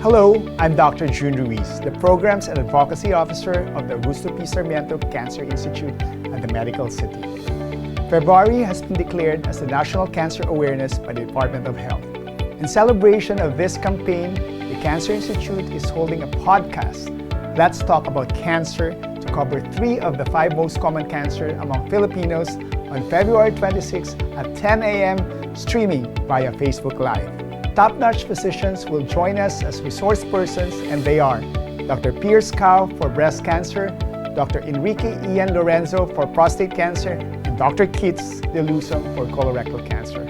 Hello, I'm Dr. Jun Ruiz, the Programs and Advocacy Officer of the Augusto P. Sarmiento Cancer Institute at the Medical City. February has been declared as the National Cancer Awareness by the Department of Health. In celebration of this campaign, the Cancer Institute is holding a podcast, Let's Talk About Cancer, to cover 3 of the 5 most common cancer among Filipinos on February 26 at 10 a.m. streaming via Facebook Live. Top-notch physicians will join us as resource persons, and they are Dr. Pierce Cao for breast cancer, Dr. Enrique Ian Lorenzo for prostate cancer, and Dr. Keats Delusum for colorectal cancer.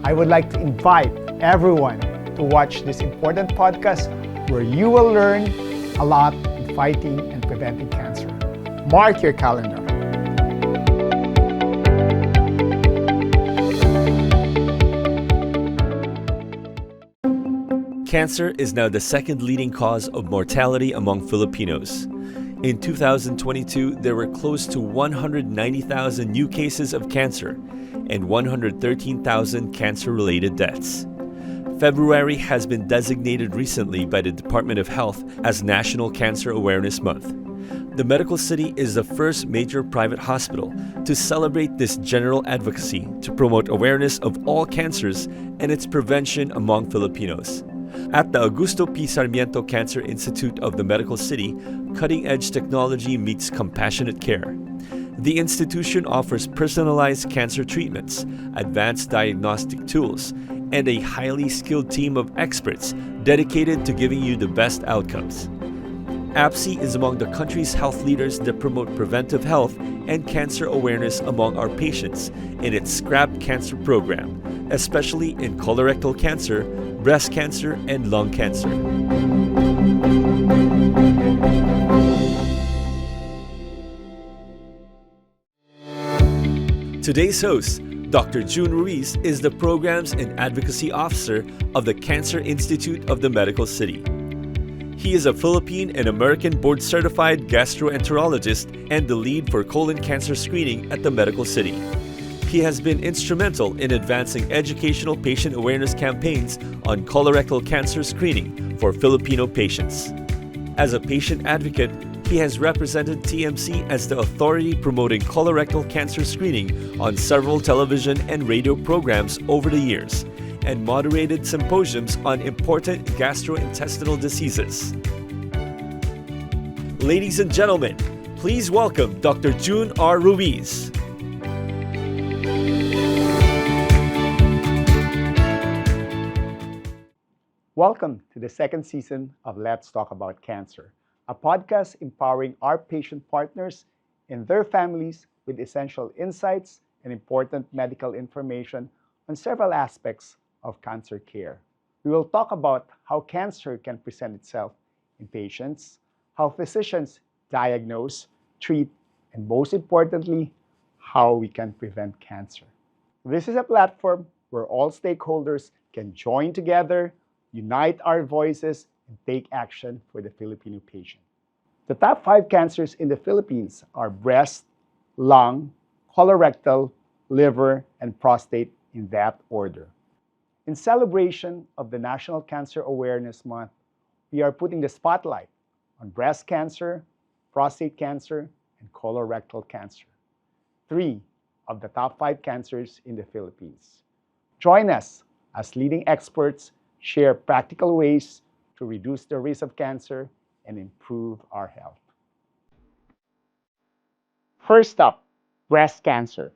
I would like to invite everyone to watch this important podcast where you will learn a lot in fighting and preventing cancer. Mark your calendar. Cancer is now the second leading cause of mortality among Filipinos. In 2022, there were close to 190,000 new cases of cancer and 113,000 cancer-related deaths. February has been designated recently by the Department of Health as National Cancer Awareness Month. The Medical City is the first major private hospital to celebrate this general advocacy to promote awareness of all cancers and its prevention among Filipinos. At the Augusto P. Sarmiento Cancer Institute of the Medical City, cutting-edge technology meets compassionate care. The institution offers personalized cancer treatments, advanced diagnostic tools, and a highly skilled team of experts dedicated to giving you the best outcomes. APSI is among the country's health leaders that promote preventive health and cancer awareness among our patients in its Scrap Cancer program, especially in colorectal cancer, breast cancer, and lung cancer. Today's host, Dr. Jun Ruiz, is the Programs and Advocacy Officer of the Cancer Institute of the Medical City. He is a Philippine and American board-certified gastroenterologist and the lead for colon cancer screening at the Medical City. He has been instrumental in advancing educational patient awareness campaigns on colorectal cancer screening for Filipino patients. As a patient advocate, he has represented TMC as the authority promoting colorectal cancer screening on several television and radio programs over the years, and moderated symposiums on important gastrointestinal diseases. Ladies and gentlemen, please welcome Dr. Jun R. Ruiz. Welcome to the second season of Let's Talk About Cancer, a podcast empowering our patient partners and their families with essential insights and important medical information on several aspects of cancer care. We will talk about how cancer can present itself in patients, how physicians diagnose, treat, and most importantly, how we can prevent cancer. This is a platform where all stakeholders can join together, unite our voices, and take action for the Filipino patient. The top 5 cancers in the Philippines are breast, lung, colorectal, liver, and prostate in that order. In celebration of the National Cancer Awareness Month, we are putting the spotlight on breast cancer, prostate cancer, and colorectal cancer, 3 of the top 5 cancers in the Philippines. Join us as leading experts share practical ways to reduce the risk of cancer and improve our health. First up, breast cancer.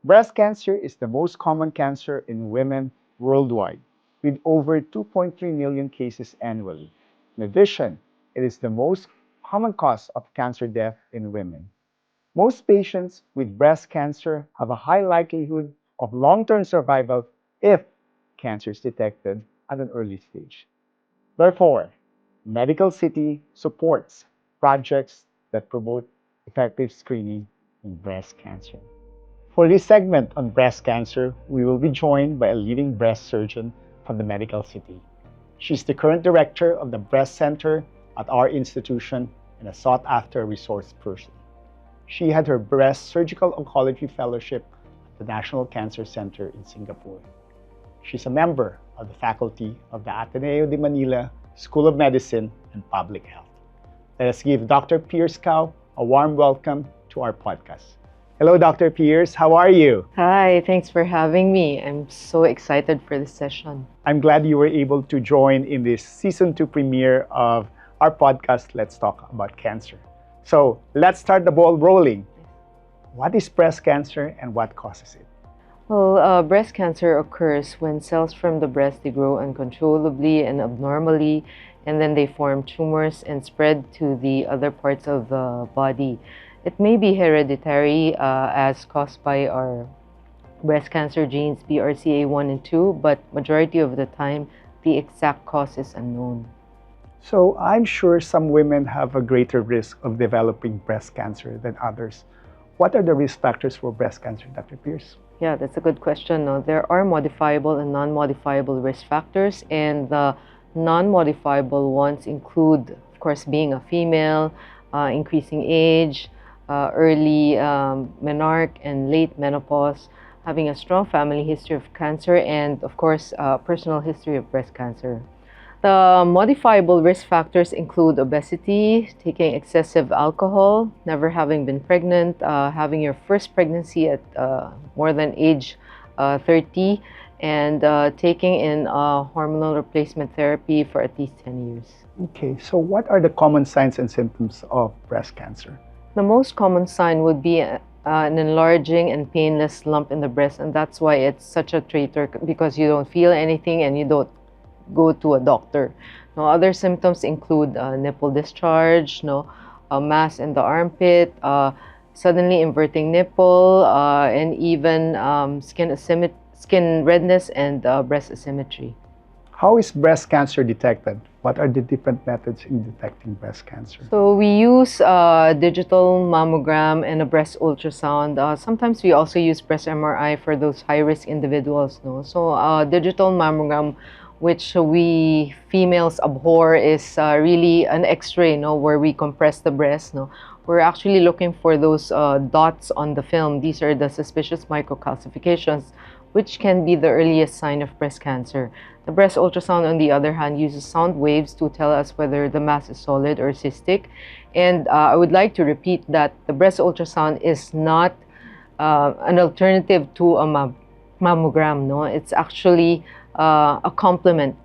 Breast cancer is the most common cancer in women worldwide, with over 2.3 million cases annually. In addition, it is the most common cause of cancer death in women. Most patients with breast cancer have a high likelihood of long-term survival if cancer is detected at an early stage. Therefore, Medical City supports projects that promote effective screening in breast cancer. For this segment on breast cancer, we will be joined by a leading breast surgeon from the Medical City. She's the current director of the Breast Center at our institution and a sought-after resource person. She had her breast surgical oncology fellowship at the National Cancer Center in Singapore. She's a member of the faculty of the Ateneo de Manila School of Medicine, and Public Health. Let us give Dr. Pierce Cow a warm welcome to our podcast. Hello, Dr. Pierce. How are you? Hi, thanks for having me. I'm so excited for this session. I'm glad you were able to join in this season 2 premiere of our podcast, Let's Talk About Cancer. So let's start the ball rolling. What is breast cancer and what causes it? Well, breast cancer occurs when cells from the breast they grow uncontrollably and abnormally, and then they form tumors and spread to the other parts of the body. It may be hereditary as caused by our breast cancer genes BRCA1 and 2, but majority of the time, the exact cause is unknown. So I'm sure some women have a greater risk of developing breast cancer than others. What are the risk factors for breast cancer, Dr. Pierce? Yeah, that's a good question. No, there are modifiable and non-modifiable risk factors, and the non-modifiable ones include, of course, being a female, increasing age, early menarche and late menopause, having a strong family history of cancer, and of course, personal history of breast cancer. The modifiable risk factors include obesity, taking excessive alcohol, never having been pregnant, having your first pregnancy at more than age 30, and taking in hormonal replacement therapy for at least 10 years. Okay, so what are the common signs and symptoms of breast cancer? The most common sign would be an enlarging and painless lump in the breast, and that's why it's such a traitor, because you don't feel anything and you don't go to a doctor. Now, other symptoms include nipple discharge, a mass in the armpit, suddenly inverting nipple, and even skin redness and breast asymmetry. How is breast cancer detected? What are the different methods in detecting breast cancer? So we use digital mammogram and a breast ultrasound. Sometimes we also use breast MRI for those high-risk individuals. So digital mammogram, which we females abhor, is really an X-ray, where we compress the breast. We're actually looking for those dots on the film. These are the suspicious microcalcifications, which can be the earliest sign of breast cancer. The breast ultrasound, on the other hand, uses sound waves to tell us whether the mass is solid or cystic. And I would like to repeat that the breast ultrasound is not an alternative to a mammogram. It's actually a complement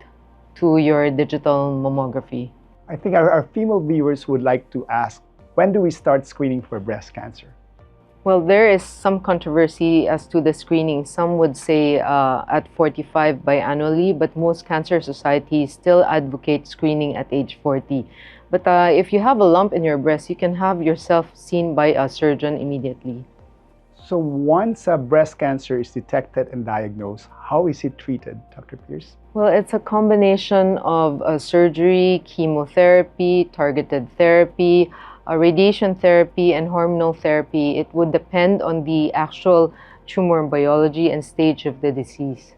to your digital mammography. I think our female viewers would like to ask, when do we start screening for breast cancer? Well, there is some controversy as to the screening. Some would say at 45 biannually, but most cancer societies still advocate screening at age 40. But if you have a lump in your breast, you can have yourself seen by a surgeon immediately. So once a breast cancer is detected and diagnosed, how is it treated, Dr. Pierce? Well, it's a combination of surgery, chemotherapy, targeted therapy, radiation therapy, and hormonal therapy. It would depend on the actual tumor biology and stage of the disease.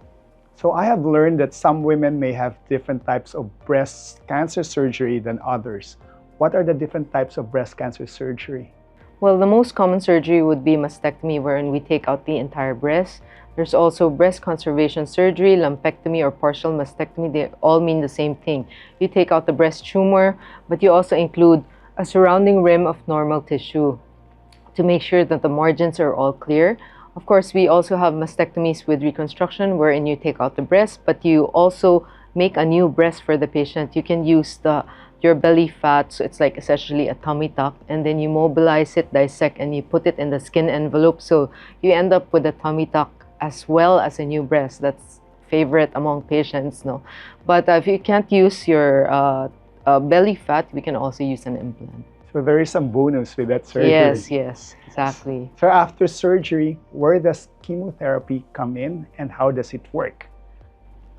So I have learned that some women may have different types of breast cancer surgery than others. What are the different types of breast cancer surgery? Well, the most common surgery would be mastectomy, wherein we take out the entire breast. There's also breast conservation surgery, lumpectomy, or partial mastectomy. They all mean the same thing. You take out the breast tumor, but you also include a surrounding rim of normal tissue to make sure that the margins are all clear. Of course, we also have mastectomies with reconstruction, wherein you take out the breast, but you also make a new breast for the patient. You can use your belly fat, so it's like essentially a tummy tuck, and then you mobilize it, dissect, and you put it in the skin envelope, so you end up with a tummy tuck as well as a new breast. That's favorite among patients. But if you can't use your belly fat, we can also use an implant. So there is some bonus with that surgery. Yes, exactly. So after surgery, where does chemotherapy come in and how does it work?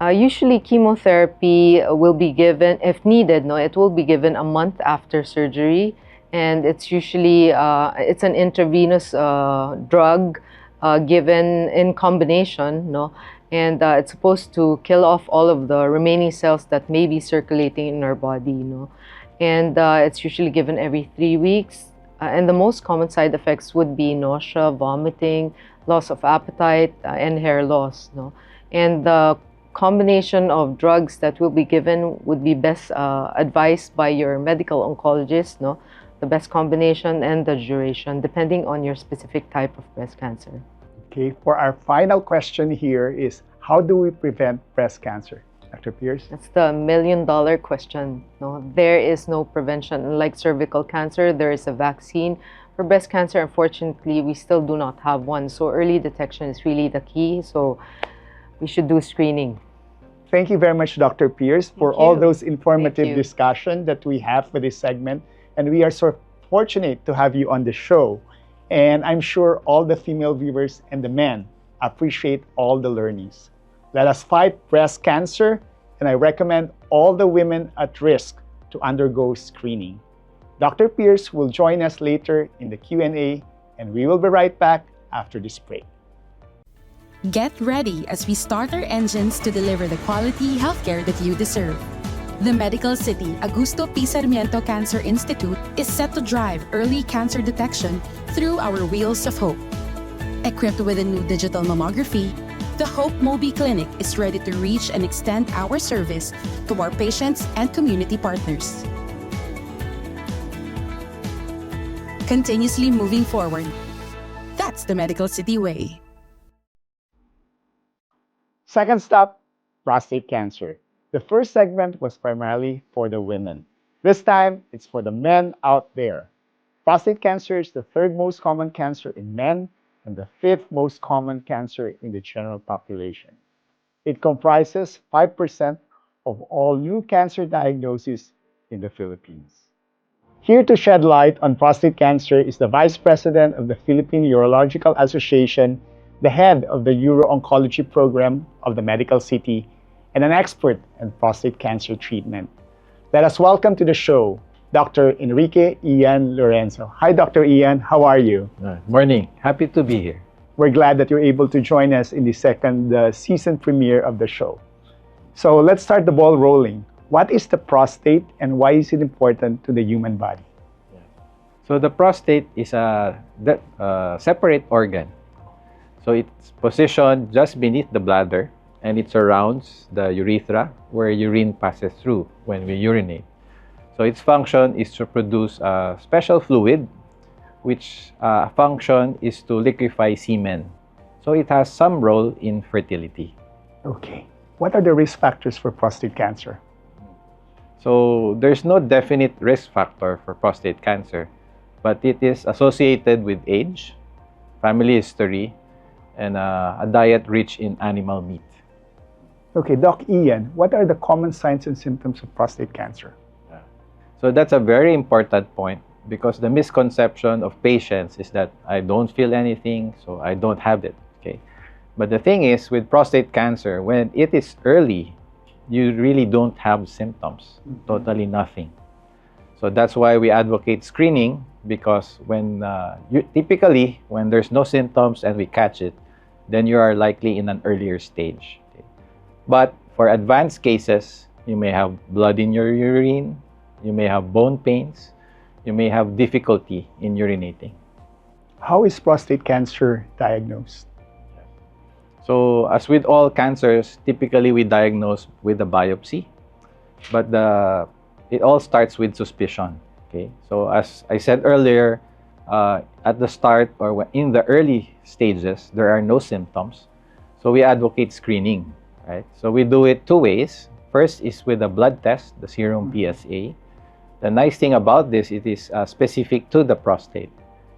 Usually chemotherapy will be given, if needed, it will be given a month after surgery, and it's usually it's an intravenous drug given in combination, and it's supposed to kill off all of the remaining cells that may be circulating in our body, and it's usually given every 3 weeks. And the most common side effects would be nausea, vomiting, loss of appetite, and hair loss. And the combination of drugs that will be given would be best advised by your medical oncologist, no? The best combination and the duration, depending on your specific type of breast cancer. Okay, for our final question here is, how do we prevent breast cancer? Dr. Pierce? That's the million-dollar question. No, there is no prevention. Unlike cervical cancer, there is a vaccine. For breast cancer, unfortunately, we still do not have one. So early detection is really the key. So we should do screening. Thank you very much, Dr. Pierce, for Thank all you. those informative Thank you. discussion that we have for this segment. And we are so fortunate to have you on the show. And I'm sure all the female viewers and the men appreciate all the learnings. Let us fight breast cancer, and I recommend all the women at risk to undergo screening. Dr. Pierce will join us later in the Q&A, and we will be right back after this break. Get ready as we start our engines to deliver the quality healthcare that you deserve. The Medical City Augusto P. Sarmiento Cancer Institute is set to drive early cancer detection through our Wheels of Hope. Equipped with a new digital mammography, the Hope Mobi Clinic is ready to reach and extend our service to our patients and community partners. Continuously moving forward. That's the Medical City way. Second stop, prostate cancer. The first segment was primarily for the women. This time, it's for the men out there. Prostate cancer is the third most common cancer in men and the fifth most common cancer in the general population. It comprises 5% of all new cancer diagnoses in the Philippines. Here to shed light on prostate cancer is the Vice President of the Philippine Urological Association, the head of the Uro-Oncology Program of the Medical City, and an expert in prostate cancer treatment. Let us welcome to the show Dr. Enrique Ian Lorenzo. Hi, Dr. Ian. How are you? Morning. Happy to be here. We're glad that you're able to join us in the second season premiere of the show. So let's start the ball rolling. What is the prostate and why is it important to the human body? So the prostate is a separate organ. So it's positioned just beneath the bladder and it surrounds the urethra where urine passes through when we urinate. So its function is to produce a special fluid which function is to liquefy semen. So it has some role in fertility. Okay. What are the risk factors for prostate cancer? So there's no definite risk factor for prostate cancer, but it is associated with age, family history, and a diet rich in animal meat. Okay, Doc Ian, what are the common signs and symptoms of prostate cancer? So that's a very important point because the misconception of patients is that I don't feel anything, so I don't have it. Okay, but the thing is with prostate cancer, when it is early, you really don't have symptoms, totally nothing. So that's why we advocate screening because when typically when there's no symptoms and we catch it, then you are likely in an earlier stage. Okay? But for advanced cases, you may have blood in your urine, you may have bone pains, you may have difficulty in urinating. How is prostate cancer diagnosed? So as with all cancers, typically we diagnose with a biopsy, but it all starts with suspicion. Okay, so as I said earlier, at the start or in the early stages, there are no symptoms. So we advocate screening, right? So we do it two ways. First is with a blood test, the serum PSA. The nice thing about this, it is specific to the prostate.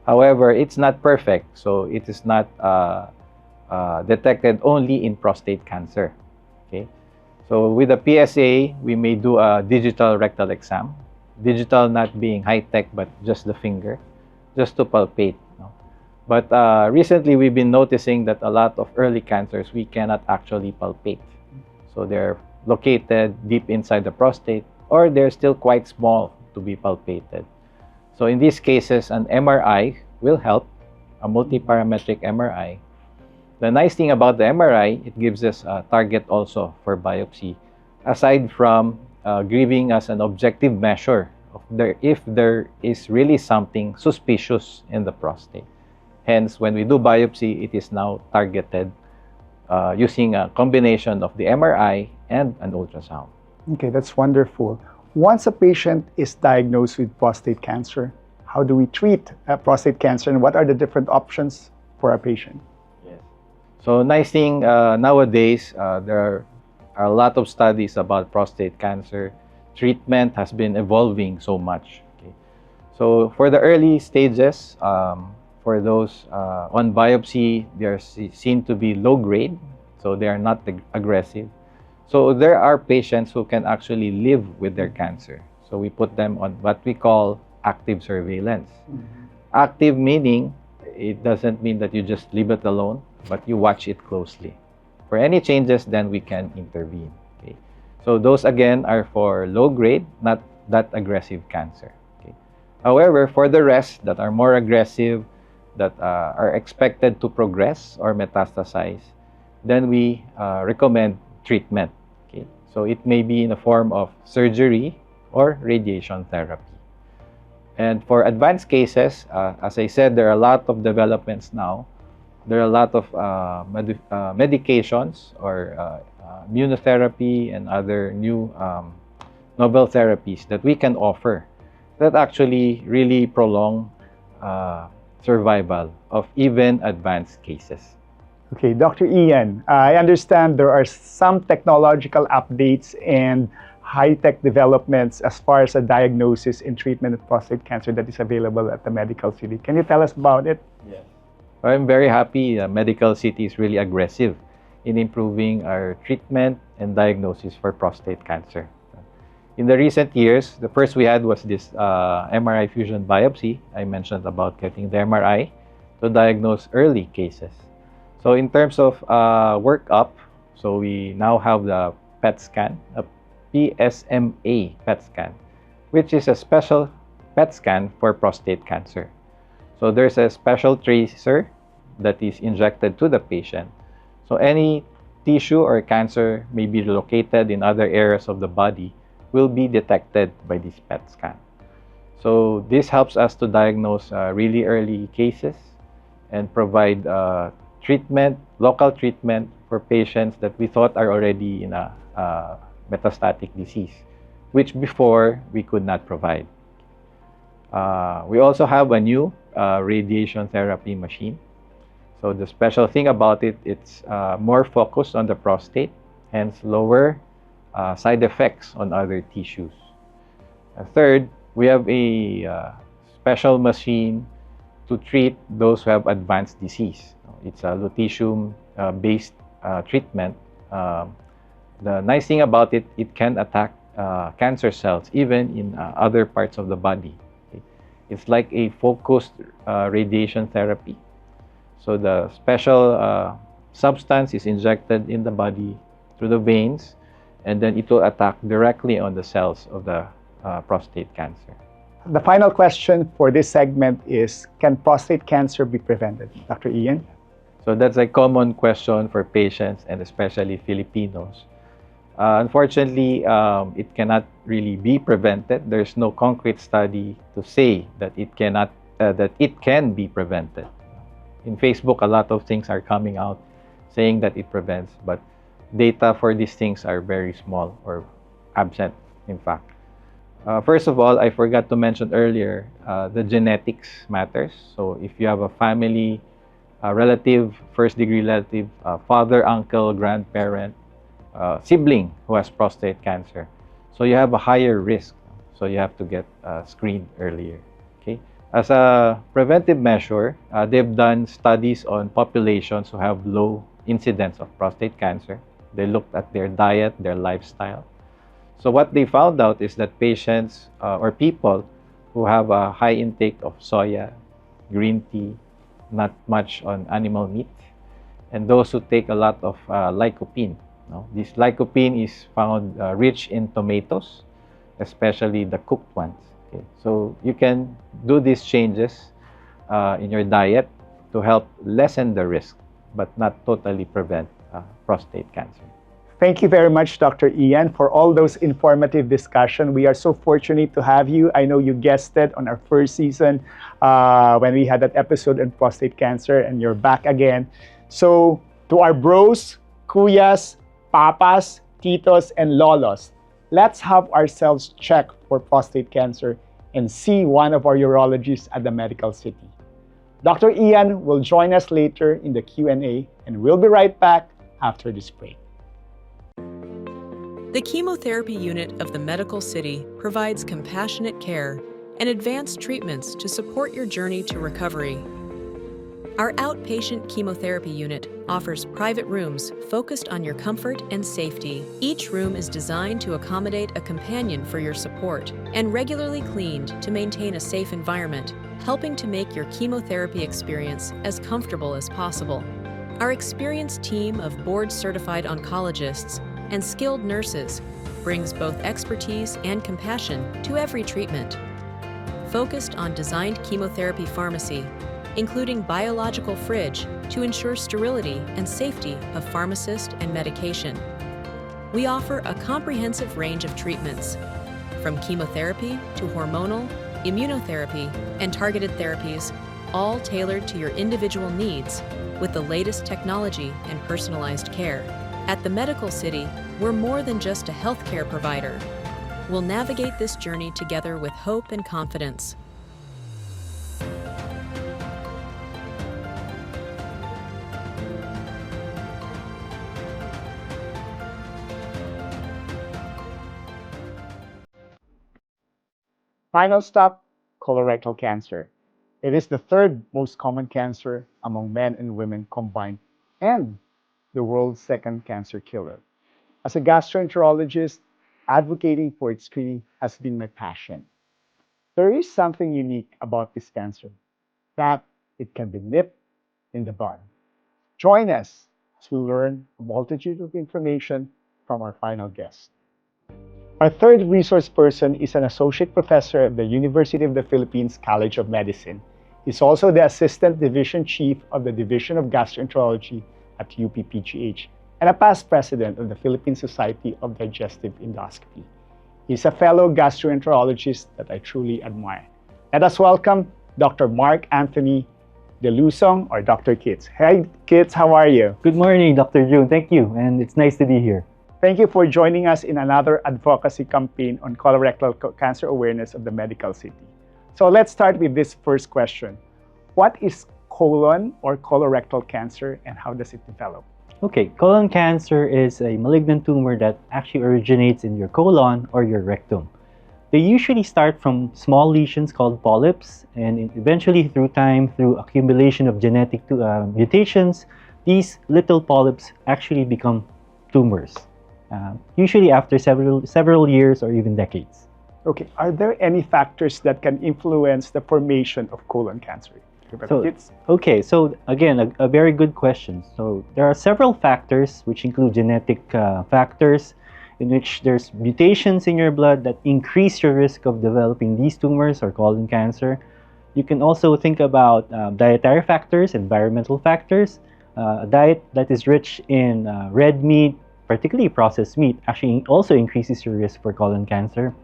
However, it's not perfect, so it is not detected only in prostate cancer. Okay, so with the PSA, we may do a digital rectal exam. Digital not being high-tech, but just the finger, just to palpate. No? But recently, we've been noticing that a lot of early cancers, we cannot actually palpate. So they're located deep inside the prostate, or they're still quite small to be palpated. So in these cases, an MRI will help, a multiparametric MRI. The nice thing about the MRI, it gives us a target also for biopsy, aside from giving us an objective measure of if there is really something suspicious in the prostate. Hence, when we do biopsy, it is now targeted using a combination of the MRI and an ultrasound. Okay, that's wonderful. Once a patient is diagnosed with prostate cancer, how do we treat prostate cancer and what are the different options for a patient? Yes. So nice thing nowadays, there are a lot of studies about prostate cancer. Treatment has been evolving so much. Okay? So for the early stages, for those on biopsy, they are seen to be low grade, so they are not aggressive. So there are patients who can actually live with their cancer. So we put them on what we call active surveillance. Active meaning, it doesn't mean that you just leave it alone, but you watch it closely. For any changes, then we can intervene. Okay? So those again are for low grade, not that aggressive cancer. Okay? However, for the rest that are more aggressive, that are expected to progress or metastasize, then we recommend treatment. Okay? So it may be in the form of surgery or radiation therapy. And for advanced cases, as I said, there are a lot of developments now. There are a lot of medications or immunotherapy and other new novel therapies that we can offer that actually really prolong survival of even advanced cases. Okay, Dr. Ian, I understand there are some technological updates and high-tech developments as far as a diagnosis and treatment of prostate cancer that is available at the Medical City. Can you tell us about it? Yes. I'm very happy Medical City is really aggressive in improving our treatment and diagnosis for prostate cancer. In the recent years, the first we had was this MRI fusion biopsy. I mentioned about getting the MRI to diagnose early cases. So in terms of workup, so we now have the PET scan, a PSMA PET scan, which is a special PET scan for prostate cancer. So there's a special tracer that is injected to the patient. So any tissue or cancer may be located in other areas of the body will be detected by this PET scan. So this helps us to diagnose really early cases and provide treatment, local treatment for patients that we thought are already in a metastatic disease, which before we could not provide. We also have a new radiation therapy machine. So the special thing about it, it's more focused on the prostate, hence lower side effects on other tissues. Third, we have a special machine to treat those who have advanced disease. It's a lutetium-based treatment. The nice thing about it, it can attack cancer cells even in other parts of the body. Okay? It's like a focused radiation therapy. So the special substance is injected in the body through the veins, and then it will attack directly on the cells of the prostate cancer. The final question for this segment is, can prostate cancer be prevented? Dr. Ian? So that's a common question for patients and especially Filipinos. Unfortunately, it cannot really be prevented. There's no concrete study to say that it can be prevented. In Facebook, a lot of things are coming out saying that it prevents, but data for these things are very small or absent, in fact. First of all, I forgot to mention earlier, the genetics matters. So if you have a family, a relative, first-degree relative, father, uncle, grandparent, sibling who has prostate cancer, so you have a higher risk. So you have to get screened earlier. Okay. As a preventive measure, they've done studies on populations who have low incidence of prostate cancer. They looked at their diet, their lifestyle. So what they found out is that patients or people who have a high intake of soya, green tea, not much on animal meat, and those who take a lot of lycopene. This lycopene is found rich in tomatoes, especially the cooked ones. Okay? So you can do these changes in your diet to help lessen the risk, but not totally prevent prostate cancer. Thank you very much, Dr. Ian, for all those informative discussion. We are so fortunate to have you. I know you guested on our first season when we had that episode on prostate cancer, and you're back again. So To our bros, kuyas, papas, titos, and lolos, let's have ourselves checked for prostate cancer and see one of our urologists at the Medical City. Dr. Ian will join us later in the Q&A, and we'll be right back after this break. The chemotherapy unit of the Medical City provides compassionate care and advanced treatments to support your journey to recovery. Our outpatient chemotherapy unit offers private rooms focused on your comfort and safety. Each room is designed to accommodate a companion for your support and regularly cleaned to maintain a safe environment, helping to make your chemotherapy experience as comfortable as possible. Our experienced team of board-certified oncologists and skilled nurses brings both expertise and compassion to every treatment. Focused on designed chemotherapy pharmacy, including biological fridge to ensure sterility and safety of pharmacist and medication. We offer a comprehensive range of treatments, from chemotherapy to hormonal, immunotherapy, and targeted therapies, all tailored to your individual needs with the latest technology and personalized care. At the Medical City, we're more than just a healthcare provider. We'll navigate this journey together with hope and confidence. Final stop, colorectal cancer. It is the third most common cancer among men and women combined and the world's second cancer killer. As a gastroenterologist, advocating for its screening has been my passion. There is something unique about this cancer, that it can be nipped in the bud. Join us to learn a multitude of information from our final guest. Our third resource person is an associate professor at the University of the Philippines College of Medicine. He's also the assistant division chief of the Division of Gastroenterology at UPPGH and a past president of the Philippine Society of Digestive Endoscopy. He's a fellow gastroenterologist that I truly admire. Let us welcome Dr. Mark Anthony De Lusong, or Dr. Kitts. Hey, Kitts, how are you? Good morning, Dr. Jun. Thank you, and it's nice to be here. Thank you for joining us in another advocacy campaign on colorectal cancer awareness of the Medical City. So let's start with this first question. What is colon or colorectal cancer and how does it develop? Okay, colon cancer is a malignant tumor that actually originates in your colon or your rectum. They usually start from small lesions called polyps, and eventually through time, through accumulation of genetic mutations, these little polyps actually become tumors. Usually after several years or even decades. Okay, are there any factors that can influence the formation of colon cancer? So again, a very good question. So there are several factors which include genetic factors in which there's mutations in your blood that increase your risk of developing these tumors or colon cancer. You can also think about dietary factors, environmental factors. A diet that is rich in red meat, particularly processed meat, actually also increases your risk for colon cancer.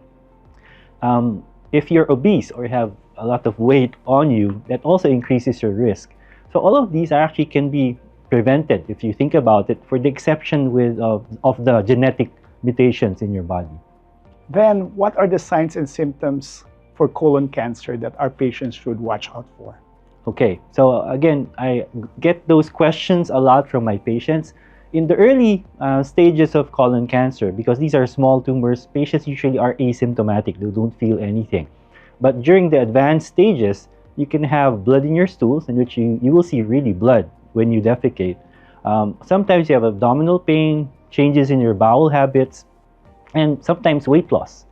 If you're obese or have a lot of weight on you, that also increases your risk. So all of these actually can be prevented if you think about it, for the exception of the genetic mutations in your body. Then what are the signs and symptoms for colon cancer that our patients should watch out for? Okay, so again, I get those questions a lot from my patients. In the early stages of colon cancer, because these are small tumors, patients usually are asymptomatic. They don't feel anything. But during the advanced stages, you can have blood in your stools, in which you will see really blood when you defecate. Sometimes you have abdominal pain, changes in your bowel habits, and sometimes weight loss.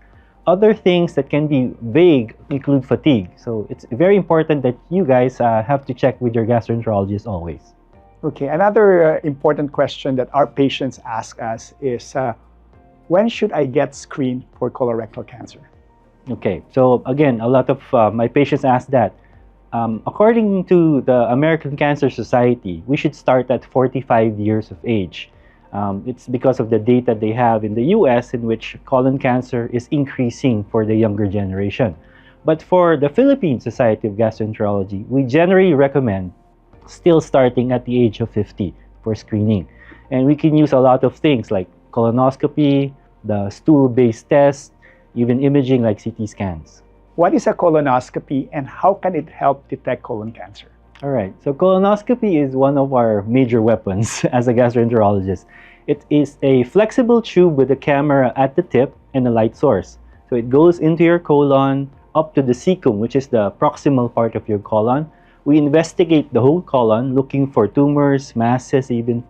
Other things that can be vague include fatigue. So it's very important that you guys have to check with your gastroenterologist always. Okay, another important question that our patients ask us is, when should I get screened for colorectal cancer? Okay, so again, a lot of my patients ask that. According to the American Cancer Society, we should start at 45 years of age. It's because of the data they have in the US, in which colon cancer is increasing for the younger generation. But for the Philippine Society of Gastroenterology, we generally recommend still starting at the age of 50. for screening. And we can use a lot of things like colonoscopy, the stool-based test, even imaging like CT scans. What is a colonoscopy and how can it help detect colon cancer? All right, so colonoscopy is one of our major weapons as a gastroenterologist. It is a flexible tube with a camera at the tip and a light source. So it goes into your colon up to the cecum, which is the proximal part of your colon. We investigate the whole colon looking for tumors, masses, even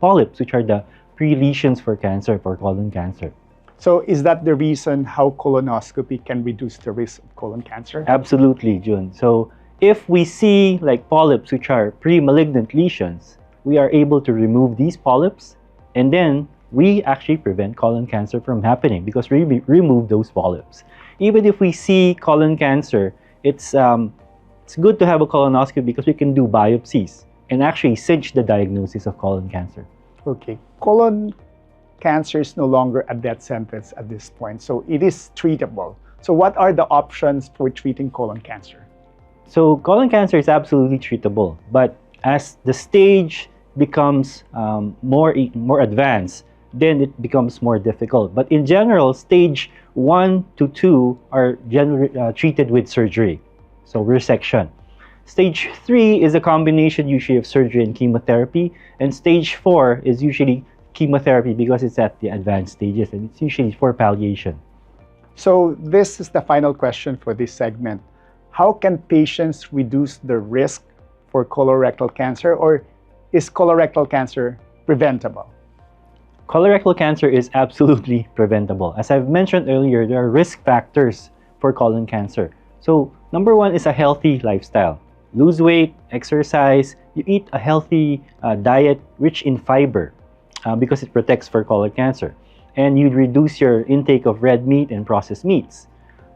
polyps, which are the pre-lesions for cancer, for colon cancer. So is that the reason how colonoscopy can reduce the risk of colon cancer? Absolutely, Jun. So if we see like polyps, which are pre-malignant lesions, we are able to remove these polyps, and then we actually prevent colon cancer from happening because we remove those polyps. Even if we see colon cancer, it's good to have a colonoscopy because we can do biopsies and actually cinch the diagnosis of colon cancer. Okay. Colon cancer is no longer a death sentence at this point, so it is treatable. So what are the options for treating colon cancer? So colon cancer is absolutely treatable, but as the stage becomes more advanced, then it becomes more difficult. But in general, stage 1 to 2 are generally treated with surgery, so resection. Stage 3 is a combination usually of surgery and chemotherapy, and stage 4 is usually chemotherapy because it's at the advanced stages and it's usually for palliation. So this is the final question for this segment. How can patients reduce the risk for colorectal cancer, or is colorectal cancer preventable? Colorectal cancer is absolutely preventable. As I've mentioned earlier, there are risk factors for colon cancer. So number 1 is a healthy lifestyle. Lose weight, exercise, you eat a healthy diet rich in fiber because it protects for colon cancer. And you reduce your intake of red meat and processed meats.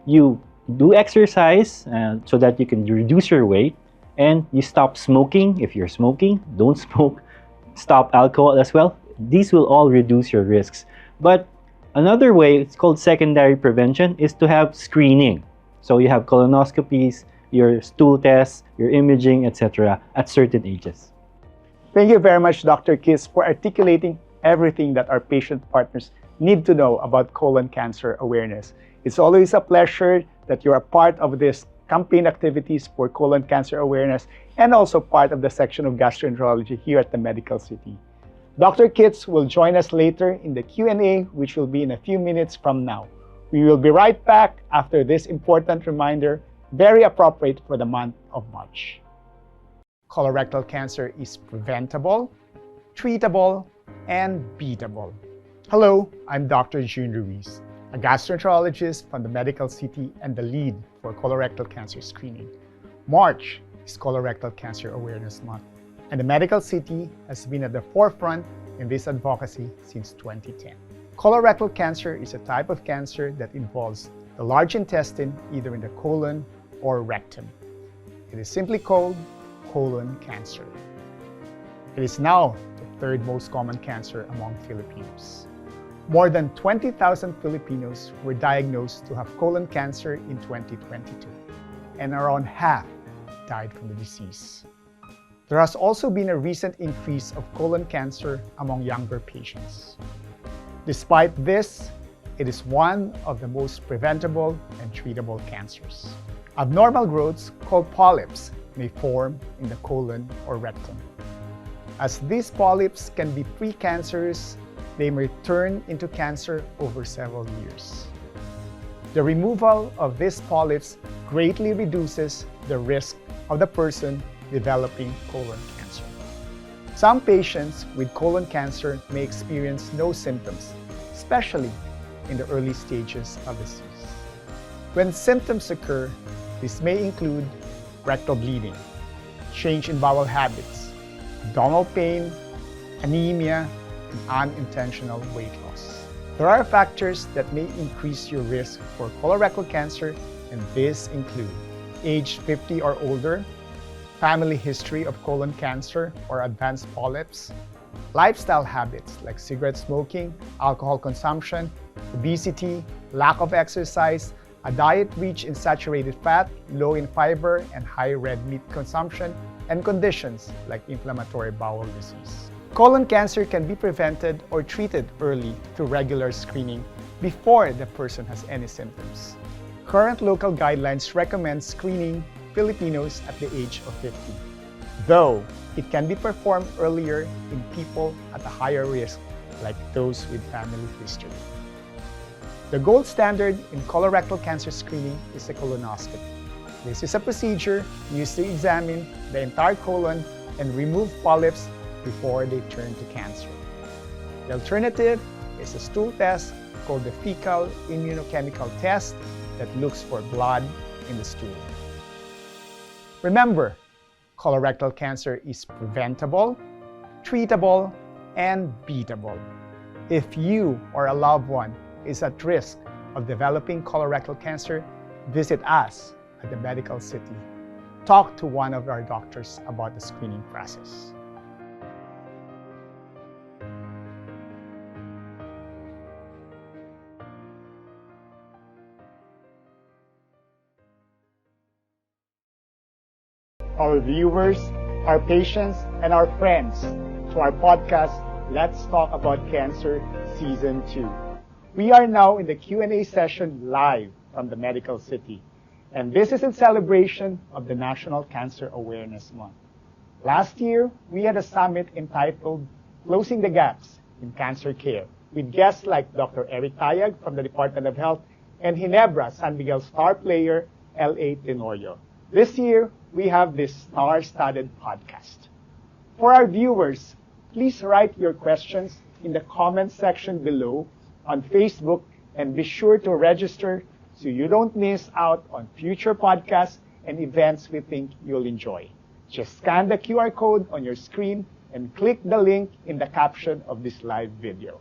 You do exercise so that you can reduce your weight, and you stop smoking. If you're smoking, don't smoke. Stop alcohol as well. These will all reduce your risks. But another way, it's called secondary prevention, is to have screening. So you have colonoscopies, your stool tests, your imaging, etc. at certain ages. Thank you very much, Dr. Kiss, for articulating everything that our patient partners need to know about colon cancer awareness. It's always a pleasure that you're a part of this campaign activities for colon cancer awareness and also part of the section of gastroenterology here at the Medical City. Dr. Kitts will join us later in the Q&A, which will be in a few minutes from now. We will be right back after this important reminder, very appropriate for the month of March. Colorectal cancer is preventable, treatable, and beatable. Hello, I'm Dr. Jun Ruiz, a gastroenterologist from the Medical City and the lead for colorectal cancer screening. March is Colorectal Cancer Awareness Month, and the Medical City has been at the forefront in this advocacy since 2010. Colorectal cancer is a type of cancer that involves the large intestine, either in the colon or rectum. It is simply called colon cancer. It is now the third most common cancer among Filipinos. More than 20,000 Filipinos were diagnosed to have colon cancer in 2022, and around half died from the disease. There has also been a recent increase of colon cancer among younger patients. Despite this, it is one of the most preventable and treatable cancers. Abnormal growths called polyps may form in the colon or rectum. As these polyps can be precancerous, they may turn into cancer over several years. The removal of these polyps greatly reduces the risk of the person developing colon cancer. Some patients with colon cancer may experience no symptoms, especially in the early stages of disease. When symptoms occur, this may include rectal bleeding, change in bowel habits, abdominal pain, anemia, and unintentional weight loss. There are factors that may increase your risk for colorectal cancer, and these include age 50 or older, family history of colon cancer or advanced polyps, lifestyle habits like cigarette smoking, alcohol consumption, obesity, lack of exercise, a diet rich in saturated fat, low in fiber, and high red meat consumption, and conditions like inflammatory bowel disease. Colon cancer can be prevented or treated early through regular screening before the person has any symptoms. Current local guidelines recommend screening Filipinos at the age of 50, though it can be performed earlier in people at a higher risk, like those with family history. The gold standard in colorectal cancer screening is a colonoscopy. This is a procedure used to examine the entire colon and remove polyps before they turn to cancer. The alternative is a stool test called the fecal immunochemical test that looks for blood in the stool. Remember, colorectal cancer is preventable, treatable, and beatable. If you or a loved one is at risk of developing colorectal cancer, visit us at the Medical City. Talk to one of our doctors about the screening process. Our viewers, our patients, and our friends to our podcast, Let's Talk About Cancer Season 2. We are now in the Q&A session live from the Medical City, and this is in celebration of the National Cancer Awareness Month. Last year, we had a summit entitled Closing the Gaps in Cancer Care with guests like Dr. Eric Tayag from the Department of Health and Ginebra San Miguel star player L.A. Tenorio. This year, we have this star-studded podcast. For our viewers, please write your questions in the comment section below on Facebook and be sure to register so you don't miss out on future podcasts and events we think you'll enjoy. Just scan the QR code on your screen and click the link in the caption of this live video.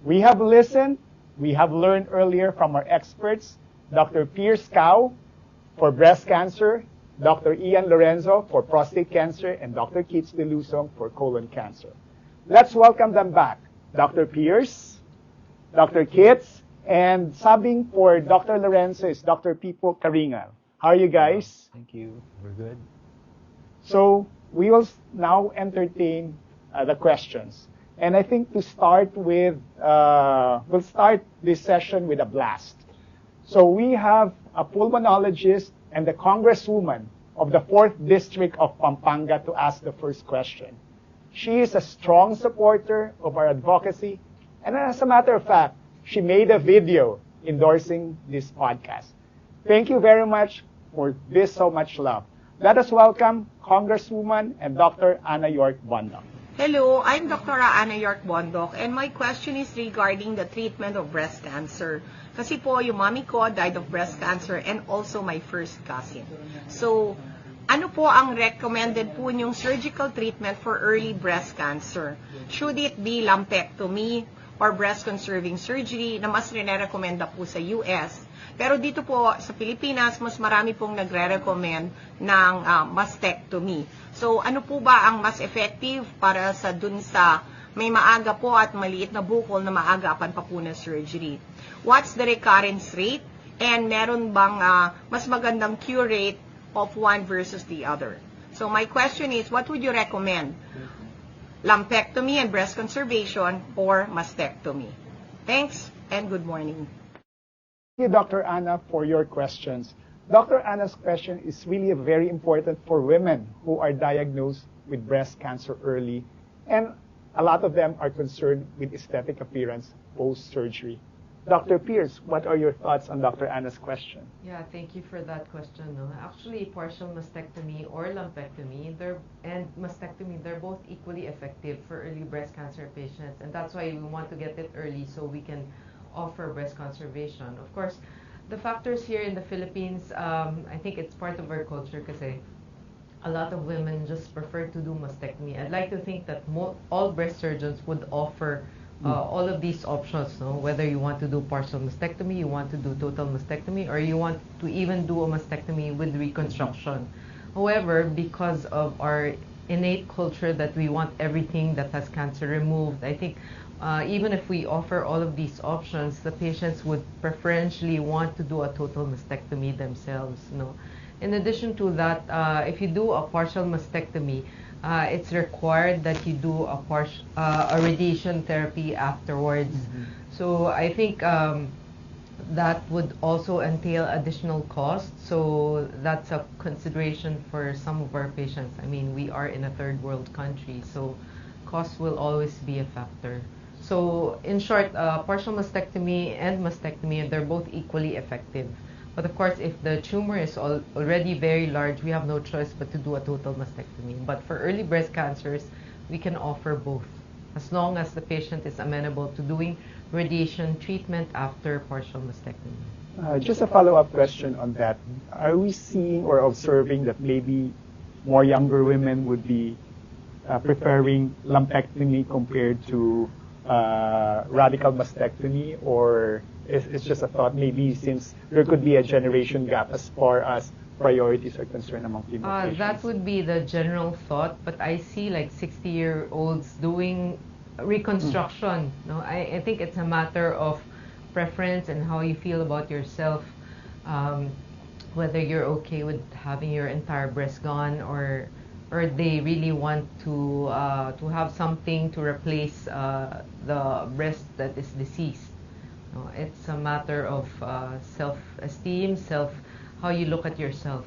We have listened, we have learned earlier from our experts, Dr. Pierce Cao for breast cancer, Dr. Ian Lorenzo for prostate cancer, and Dr. Keats Delusong for colon cancer. Let's welcome them back. Dr. Pierce, Dr. Keats, and subbing for Dr. Lorenzo is Dr. Pipo Caringal. How are you guys? Thank you. We're good. So we will now entertain the questions. And I think to start with, we'll start this session with a blast. So we have a pulmonologist and the congresswoman of the 4th District of Pampanga to ask the first question. She is a strong supporter of our advocacy, and as a matter of fact, she made a video endorsing this podcast. Thank you very much for this so much love. Let us welcome Congresswoman and Dr. Ana York Bondok. Hello, I'm Dr. Ana York Bondok, and my question is regarding the treatment of breast cancer. Kasi po, yung mommy ko died of breast cancer and also my first cousin. So, ano po ang recommended po yung surgical treatment for early breast cancer? Should it be lumpectomy or breast-conserving surgery na mas rin-recommenda po sa US? Pero dito po sa Pilipinas, mas marami pong nagre-recommend ng mastectomy. So, ano po ba ang mas effective para sa dun sa may maaga po at maliit na bukol na maagapan pa po na surgery? What's the recurrence rate? And meron bang mas magandang cure rate of one versus the other? So, my question is, what would you recommend? Lumpectomy and breast conservation or mastectomy? Thanks and good morning. Thank you, Dr. Ana, for your questions. Dr. Ana's question is really very important for women who are diagnosed with breast cancer early, and a lot of them are concerned with aesthetic appearance post-surgery. Dr. Pierce, what are your thoughts on Dr. Ana's question? Yeah, thank you for that question. No? Actually, partial mastectomy or lumpectomy and mastectomy, they're both equally effective for early breast cancer patients, and that's why we want to get it early so we can offer breast conservation. Of course, the factors here in the Philippines, I think it's part of our culture kasi a lot of women just prefer to do mastectomy. I'd like to think that all breast surgeons would offer all of these options, no? Whether you want to do partial mastectomy, you want to do total mastectomy, or you want to even do a mastectomy with reconstruction. However, because of our innate culture that we want everything that has cancer removed, I think even if we offer all of these options, the patients would preferentially want to do a total mastectomy themselves. In addition to that, if you do a partial mastectomy, it's required that you do a radiation therapy afterwards. So I think that would also entail additional costs. So that's a consideration for some of our patients. I mean, we are in a third world country, so cost will always be a factor. So in short, partial mastectomy and mastectomy, they're both equally effective. But of course, if the tumor is already very large, we have no choice but to do a total mastectomy. But for early breast cancers, we can offer both, as long as the patient is amenable to doing radiation treatment after partial mastectomy. Just a follow-up question on that. Are we seeing or observing that maybe more younger women would be preferring lumpectomy compared to radical mastectomy, or it's just a thought maybe since there could be a generation gap as far as priorities are concerned among female patients? That would be the general thought, but I see like 60-year-olds doing reconstruction. I think it's a matter of preference and how you feel about yourself, whether you're okay with having your entire breast gone, or they really want to have something to replace the breast that is deceased. It's a matter of self-esteem, how you look at yourself.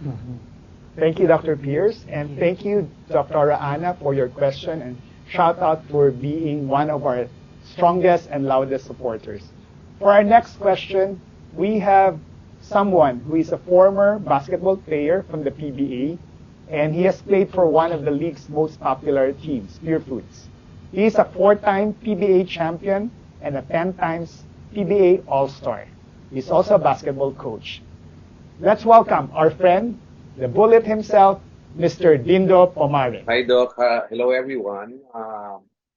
Thank you, Dr. Pierce, and thank you, Dr. Ana, for your question, and shout out for being one of our strongest and loudest supporters. For our next question, we have someone who is a former basketball player from the PBA, and he has played for one of the league's most popular teams, Pure Foods. He is a 4-time PBA champion and a 10 times PBA All-Star. He's also a basketball coach. Let's welcome our friend, the bullet himself, Mr. Dindo Pomarin. Hi, Doc. Hello, everyone.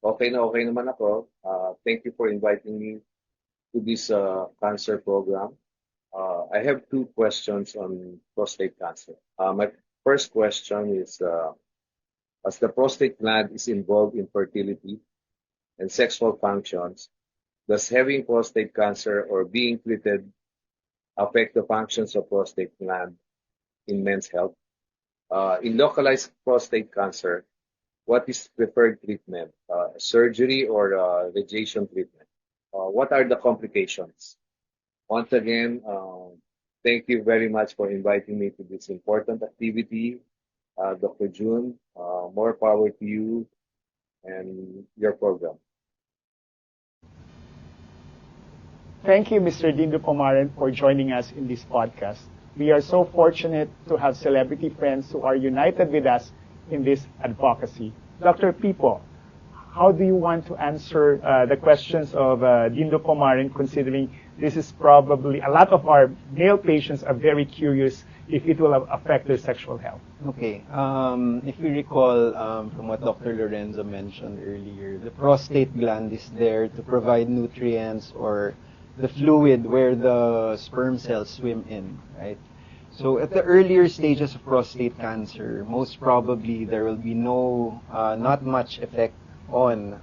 Okay naman ako. Thank you for inviting me to this cancer program. I have 2 questions on prostate cancer. My first question is, as the prostate gland is involved in fertility and sexual functions, does having prostate cancer or being treated affect the functions of prostate gland in men's health? In localized prostate cancer, what is preferred treatment? Surgery or radiation treatment? What are the complications? Once again, thank you very much for inviting me to this important activity. Dr. Jun, more power to you and your program. Thank you, Mr. Dindo Pomarin, for joining us in this podcast. We are so fortunate to have celebrity friends who are united with us in this advocacy. Dr. Pipo, how do you want to answer the questions of Dindo Pomarin, considering this is probably a lot of our male patients are very curious if it will affect their sexual health? Okay. If you recall from what Dr. Lorenzo mentioned earlier, the prostate gland is there to provide nutrients or the fluid where the sperm cells swim in, right? So at the earlier stages of prostate cancer, most probably there will be not much effect on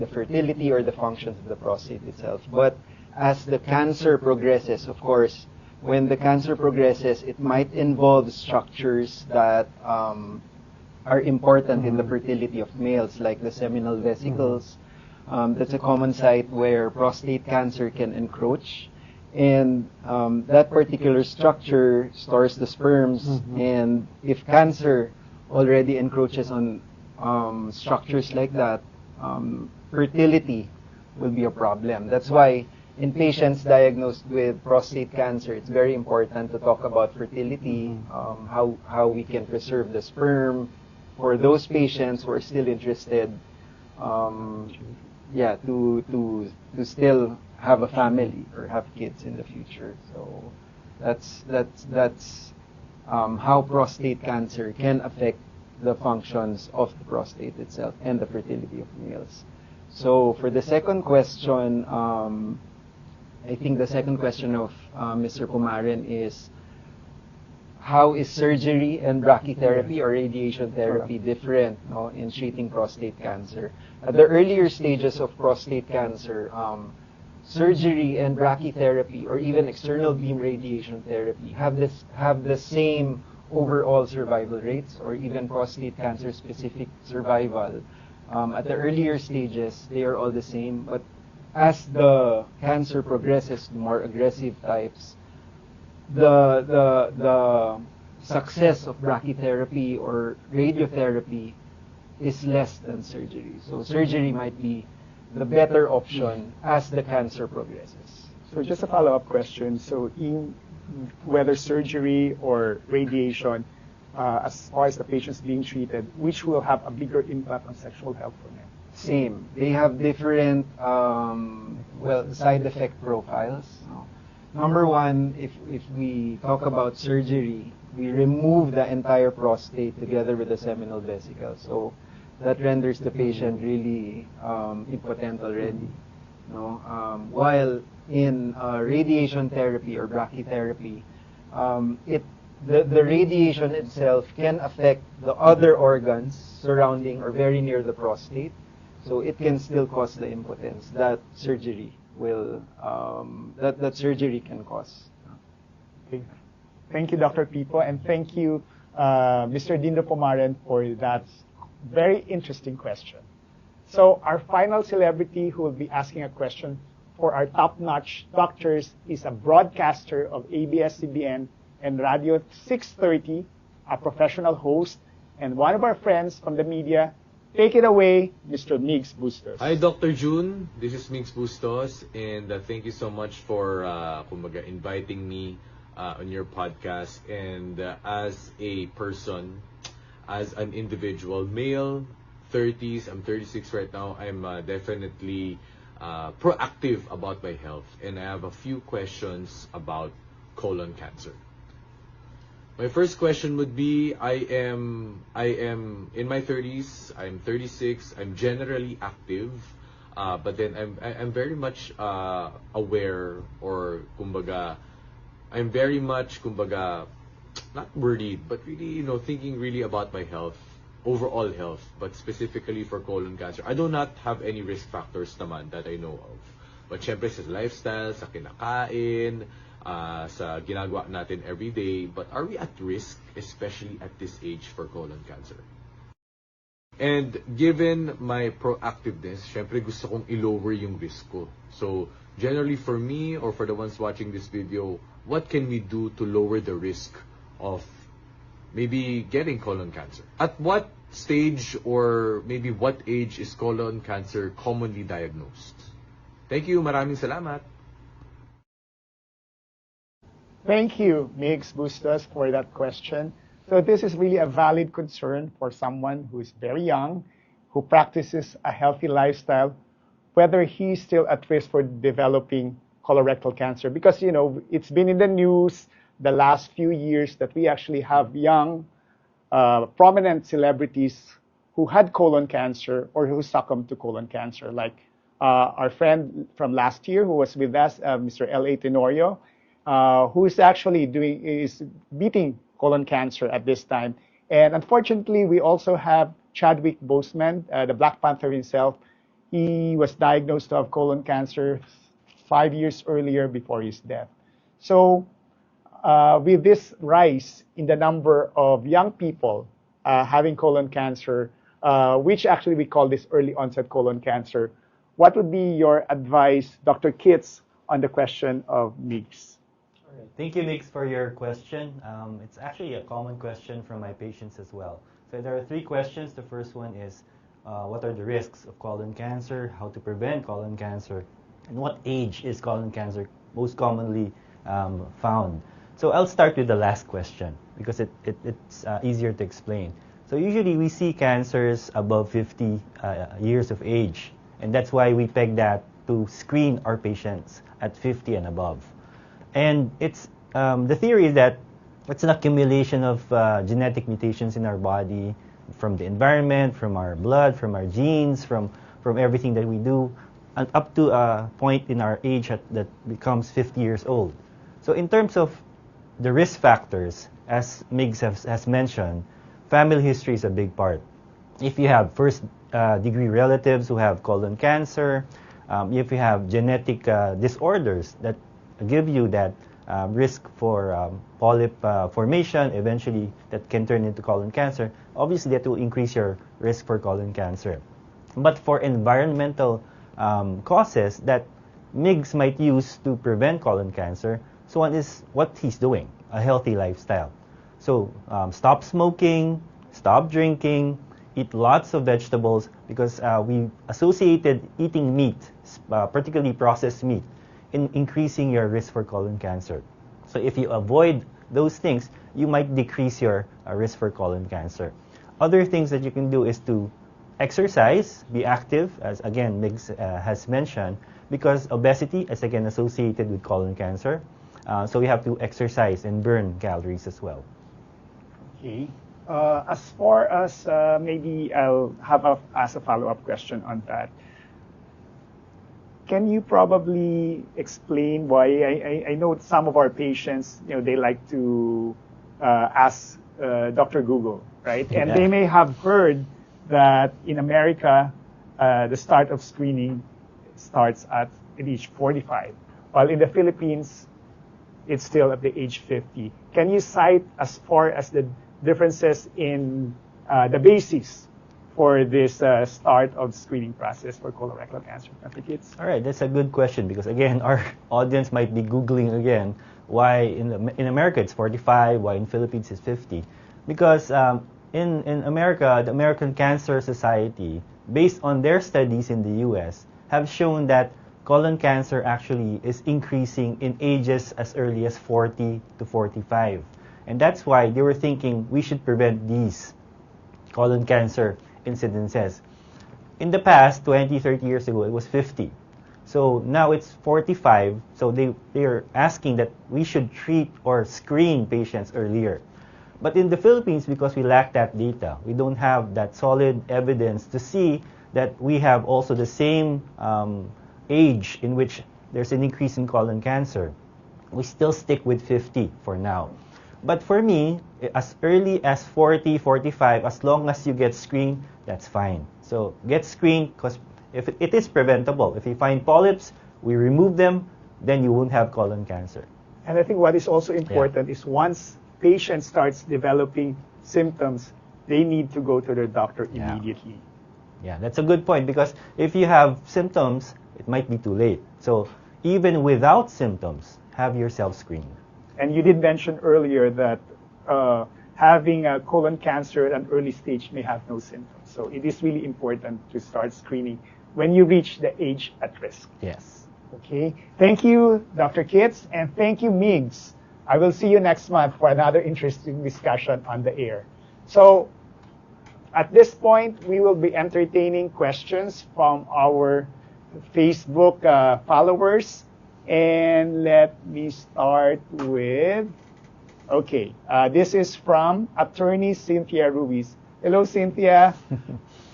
the fertility or the functions of the prostate itself. But as the cancer progresses, of course, when the cancer progresses, it might involve structures that are important in the fertility of males, like the seminal vesicles. That's a common site where prostate cancer can encroach. And that particular structure stores the sperms. And if cancer already encroaches on structures like that, fertility will be a problem. That's why in patients diagnosed with prostate cancer, it's very important to talk about fertility, how we can preserve the sperm for those patients who are still interested, to still have a family or have kids in the future. So that's how prostate cancer can affect the functions of the prostate itself and the fertility of males. So for the second question, I think the second question of Mr. Pomarin is how is surgery and brachytherapy or radiation therapy different, no, in treating prostate cancer? At the earlier stages of prostate cancer, surgery and brachytherapy or even external beam radiation therapy have the same overall survival rates or even prostate cancer specific survival. At the earlier stages, they are all the same, but as the cancer progresses to more aggressive types, the success of brachytherapy or radiotherapy is less than surgery. So surgery might be the better option as the cancer progresses. So just a follow-up question. So in whether surgery or radiation, as far as the patients being treated, which will have a bigger impact on sexual health for men? Same. They have different side effect profiles. No? Number one, if we talk about surgery, we remove the entire prostate together with the seminal vesicle. So that renders the patient really impotent already. No? While in radiation therapy or brachytherapy, the radiation itself can affect the other organs surrounding or very near the prostate. So it can still cause the impotence that surgery will that surgery can cause. Okay. Thank you, Dr. Pipo, and thank you, Mr. Dindo Pomaren, for that very interesting question. So our final celebrity who will be asking a question for our top-notch doctors is a broadcaster of ABS-CBN and Radio 630, a professional host, and one of our friends from the media. Take it away, Mr. Migs Bustos. Hi, Dr. Jun. This is Migs Bustos, and thank you so much for inviting me on your podcast. And as a person, as an individual, male, 30s, I'm 36 right now, I'm definitely proactive about my health, and I have a few questions about colon cancer. My first question would be, I am in my 30s, I'm 36, I'm generally active, but then I'm very much aware, or kumbaga, I'm very much not worried, but really, thinking really about my health, overall health, but specifically for colon cancer. I do not have any risk factors naman that I know of. But syempre sa lifestyle, sa kinakain, sa ginagawa natin every day, but are we at risk, especially at this age, for colon cancer? And given my proactiveness, syempre gusto kong i-lower yung risk ko. So, generally for me, or for the ones watching this video, what can we do to lower the risk of maybe getting colon cancer? At what stage or maybe what age is colon cancer commonly diagnosed? Thank you. Maraming salamat. Thank you, Migs Bustos, for that question. So this is really a valid concern for someone who is very young, who practices a healthy lifestyle, whether he's still at risk for developing colorectal cancer. Because, it's been in the news the last few years that we actually have young, prominent celebrities who had colon cancer or who succumbed to colon cancer, like our friend from last year who was with us, Mr. L.A. Tenorio, who is actually beating colon cancer at this time. And unfortunately, we also have Chadwick Boseman, the Black Panther himself. He was diagnosed to have colon cancer 5 years earlier before his death. So with this rise in the number of young people having colon cancer, which actually we call this early onset colon cancer, what would be your advice, Dr. Kitts, on the question of Migs? Thank you, Mix, for your question. It's actually a common question from my patients as well. So there are 3 questions. The first one is, what are the risks of colon cancer, how to prevent colon cancer, and what age is colon cancer most commonly found? So I'll start with the last question because it's easier to explain. So usually we see cancers above 50 years of age, and that's why we peg that to screen our patients at 50 and above. And it's the theory is that it's an accumulation of genetic mutations in our body, from the environment, from our blood, from our genes, from everything that we do, and up to a point in our age that becomes 50 years old. So in terms of the risk factors, as Migs has mentioned, family history is a big part. If you have first degree relatives who have colon cancer, if you have genetic disorders that give you that risk for polyp formation, eventually that can turn into colon cancer, obviously that will increase your risk for colon cancer. But for environmental causes that MIGS might use to prevent colon cancer, so one is what he's doing, a healthy lifestyle. So stop smoking, stop drinking, eat lots of vegetables, because we associated eating meat, particularly processed meat, in increasing your risk for colon cancer. So if you avoid those things, you might decrease your risk for colon cancer. Other things that you can do is to exercise, be active, as again Migs has mentioned, because obesity is again associated with colon cancer. So we have to exercise and burn calories as well. Okay. As far as maybe I'll ask a follow-up question on that. Can you probably explain why I know some of our patients, they like to ask Dr. Google, right? And they may have heard that in America, the start of screening starts at age 45, while in the Philippines, it's still at the age 50. Can you cite as far as the differences in the basis for this start of screening process for colorectal cancer for kids? All right, that's a good question, because again, our audience might be Googling again why in America it's 45, why in Philippines it's 50. Because in America, the American Cancer Society, based on their studies in the US, have shown that colon cancer actually is increasing in ages as early as 40 to 45. And that's why they were thinking we should prevent these colon cancer incidences. In the past, 20, 30 years ago, it was 50. So now it's 45. So they're asking that we should treat or screen patients earlier. But in the Philippines, because we lack that data, we don't have that solid evidence to see that we have also the same age in which there's an increase in colon cancer. We still stick with 50 for now. But for me, as early as 40, 45, as long as you get screened, that's fine. So get screened, because if it is preventable. If you find polyps, we remove them, then you won't have colon cancer. And I think what is also important is once patient starts developing symptoms, they need to go to their doctor immediately. Yeah, that's a good point, because if you have symptoms, it might be too late. So even without symptoms, have yourself screened. And you did mention earlier that having a colon cancer at an early stage may have no symptoms. So it is really important to start screening when you reach the age at risk. Yes. Okay. Thank you, Dr. Kitts, and thank you, Migs. I will see you next month for another interesting discussion on the air. So at this point, we will be entertaining questions from our Facebook followers. And let me start with, this is from attorney Cynthia Ruiz. Hello, Cynthia.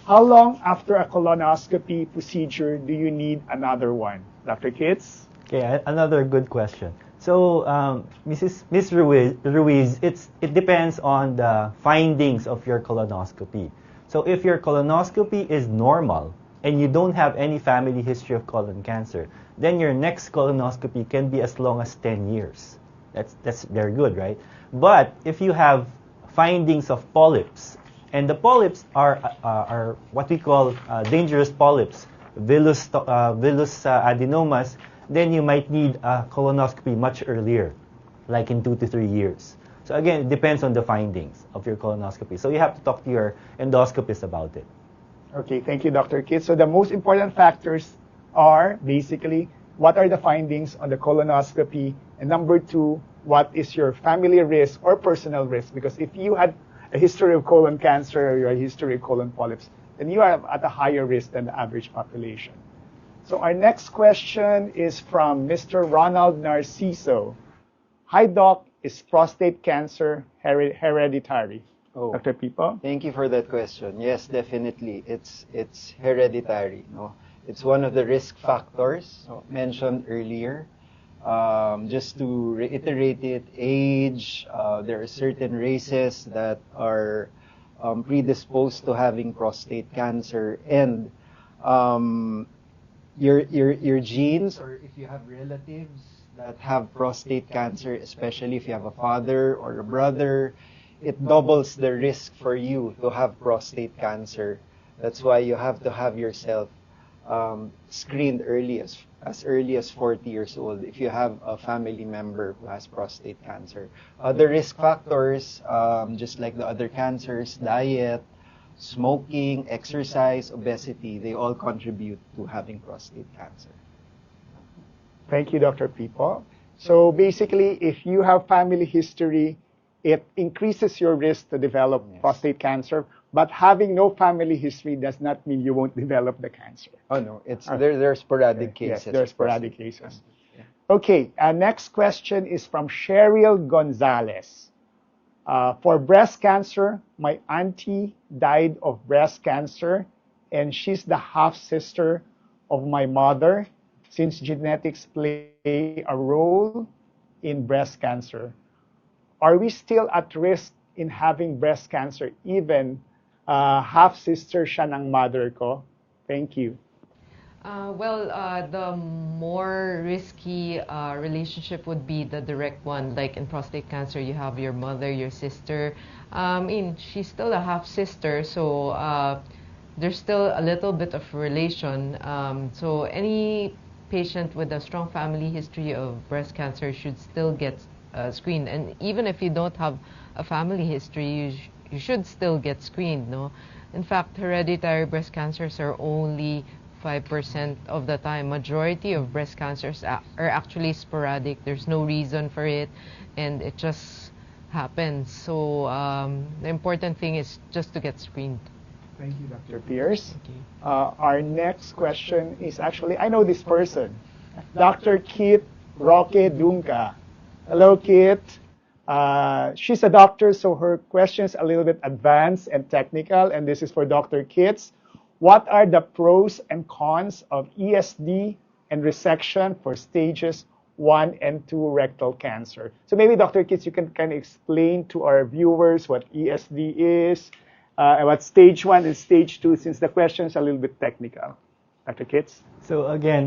How long after a colonoscopy procedure do you need another one? Dr. Kitts? Okay, another good question. So, Ms. Ruiz, it depends on the findings of your colonoscopy. So if your colonoscopy is normal and you don't have any family history of colon cancer, then your next colonoscopy can be as long as 10 years. That's very good, right? But if you have findings of polyps, and the polyps are what we call dangerous polyps, villus adenomas, then you might need a colonoscopy much earlier, like in 2 to 3 years. So again, it depends on the findings of your colonoscopy. So you have to talk to your endoscopist about it. Okay, thank you, Dr. Kitts. So the most important factors are basically what are the findings on the colonoscopy, and number 2, what is your family risk or personal risk? Because if you had a history of colon cancer or a history of colon polyps, then you are at a higher risk than the average population. So our next question is from Mr. Ronald Narciso. Hi, Doc. Is prostate cancer hereditary? Oh, Dr. Pipo? thank you for that question. Yes, definitely. It's hereditary. No? It's one of the risk factors mentioned earlier. Just to reiterate it, age, there are certain races that are predisposed to having prostate cancer, and your genes, or if you have relatives that have prostate cancer, especially if you have a father or a brother, it doubles the risk for you to have prostate cancer. That's why you have to have yourself screened as early as 40 years old if you have a family member who has prostate cancer. Other risk factors, just like the other cancers, diet, smoking, exercise, obesity, they all contribute to having prostate cancer. Thank you, Dr. Pipo. So basically, if you have family history, it increases your risk to develop prostate cancer. But having no family history does not mean you won't develop the cancer. Oh no, there are sporadic cases. Yes, there are sporadic cases. Yeah. Okay, next question is from Cheryl Gonzalez. For breast cancer, my auntie died of breast cancer, and she's the half sister of my mother, since genetics play a role in breast cancer. Are we still at risk in having breast cancer, even half-sister siya ng mother ko? Thank you. The more risky relationship would be the direct one. Like in prostate cancer, you have your mother, your sister. She's still a half-sister, so there's still a little bit of relation. So any patient with a strong family history of breast cancer should still get screened. And even if you don't have a family history, you should still get screened, no? In fact, hereditary breast cancers are only 5% of the time. Majority of breast cancers are actually sporadic. There's no reason for it, and it just happens. So the important thing is just to get screened. Thank you, Dr. Pierce. Our next question is actually, I know this person, Dr. Kit Roque Dunca. Hello, Kit. She's a doctor, so her question's a little bit advanced and technical, and this is for Dr. Kitts. What are the pros and cons of ESD and resection for stages 1 and 2 rectal cancer? So maybe, Dr. Kitts, you can kind of explain to our viewers what ESD is, and what stage 1 and stage 2, since the question is a little bit technical. Dr. Kitts? So again,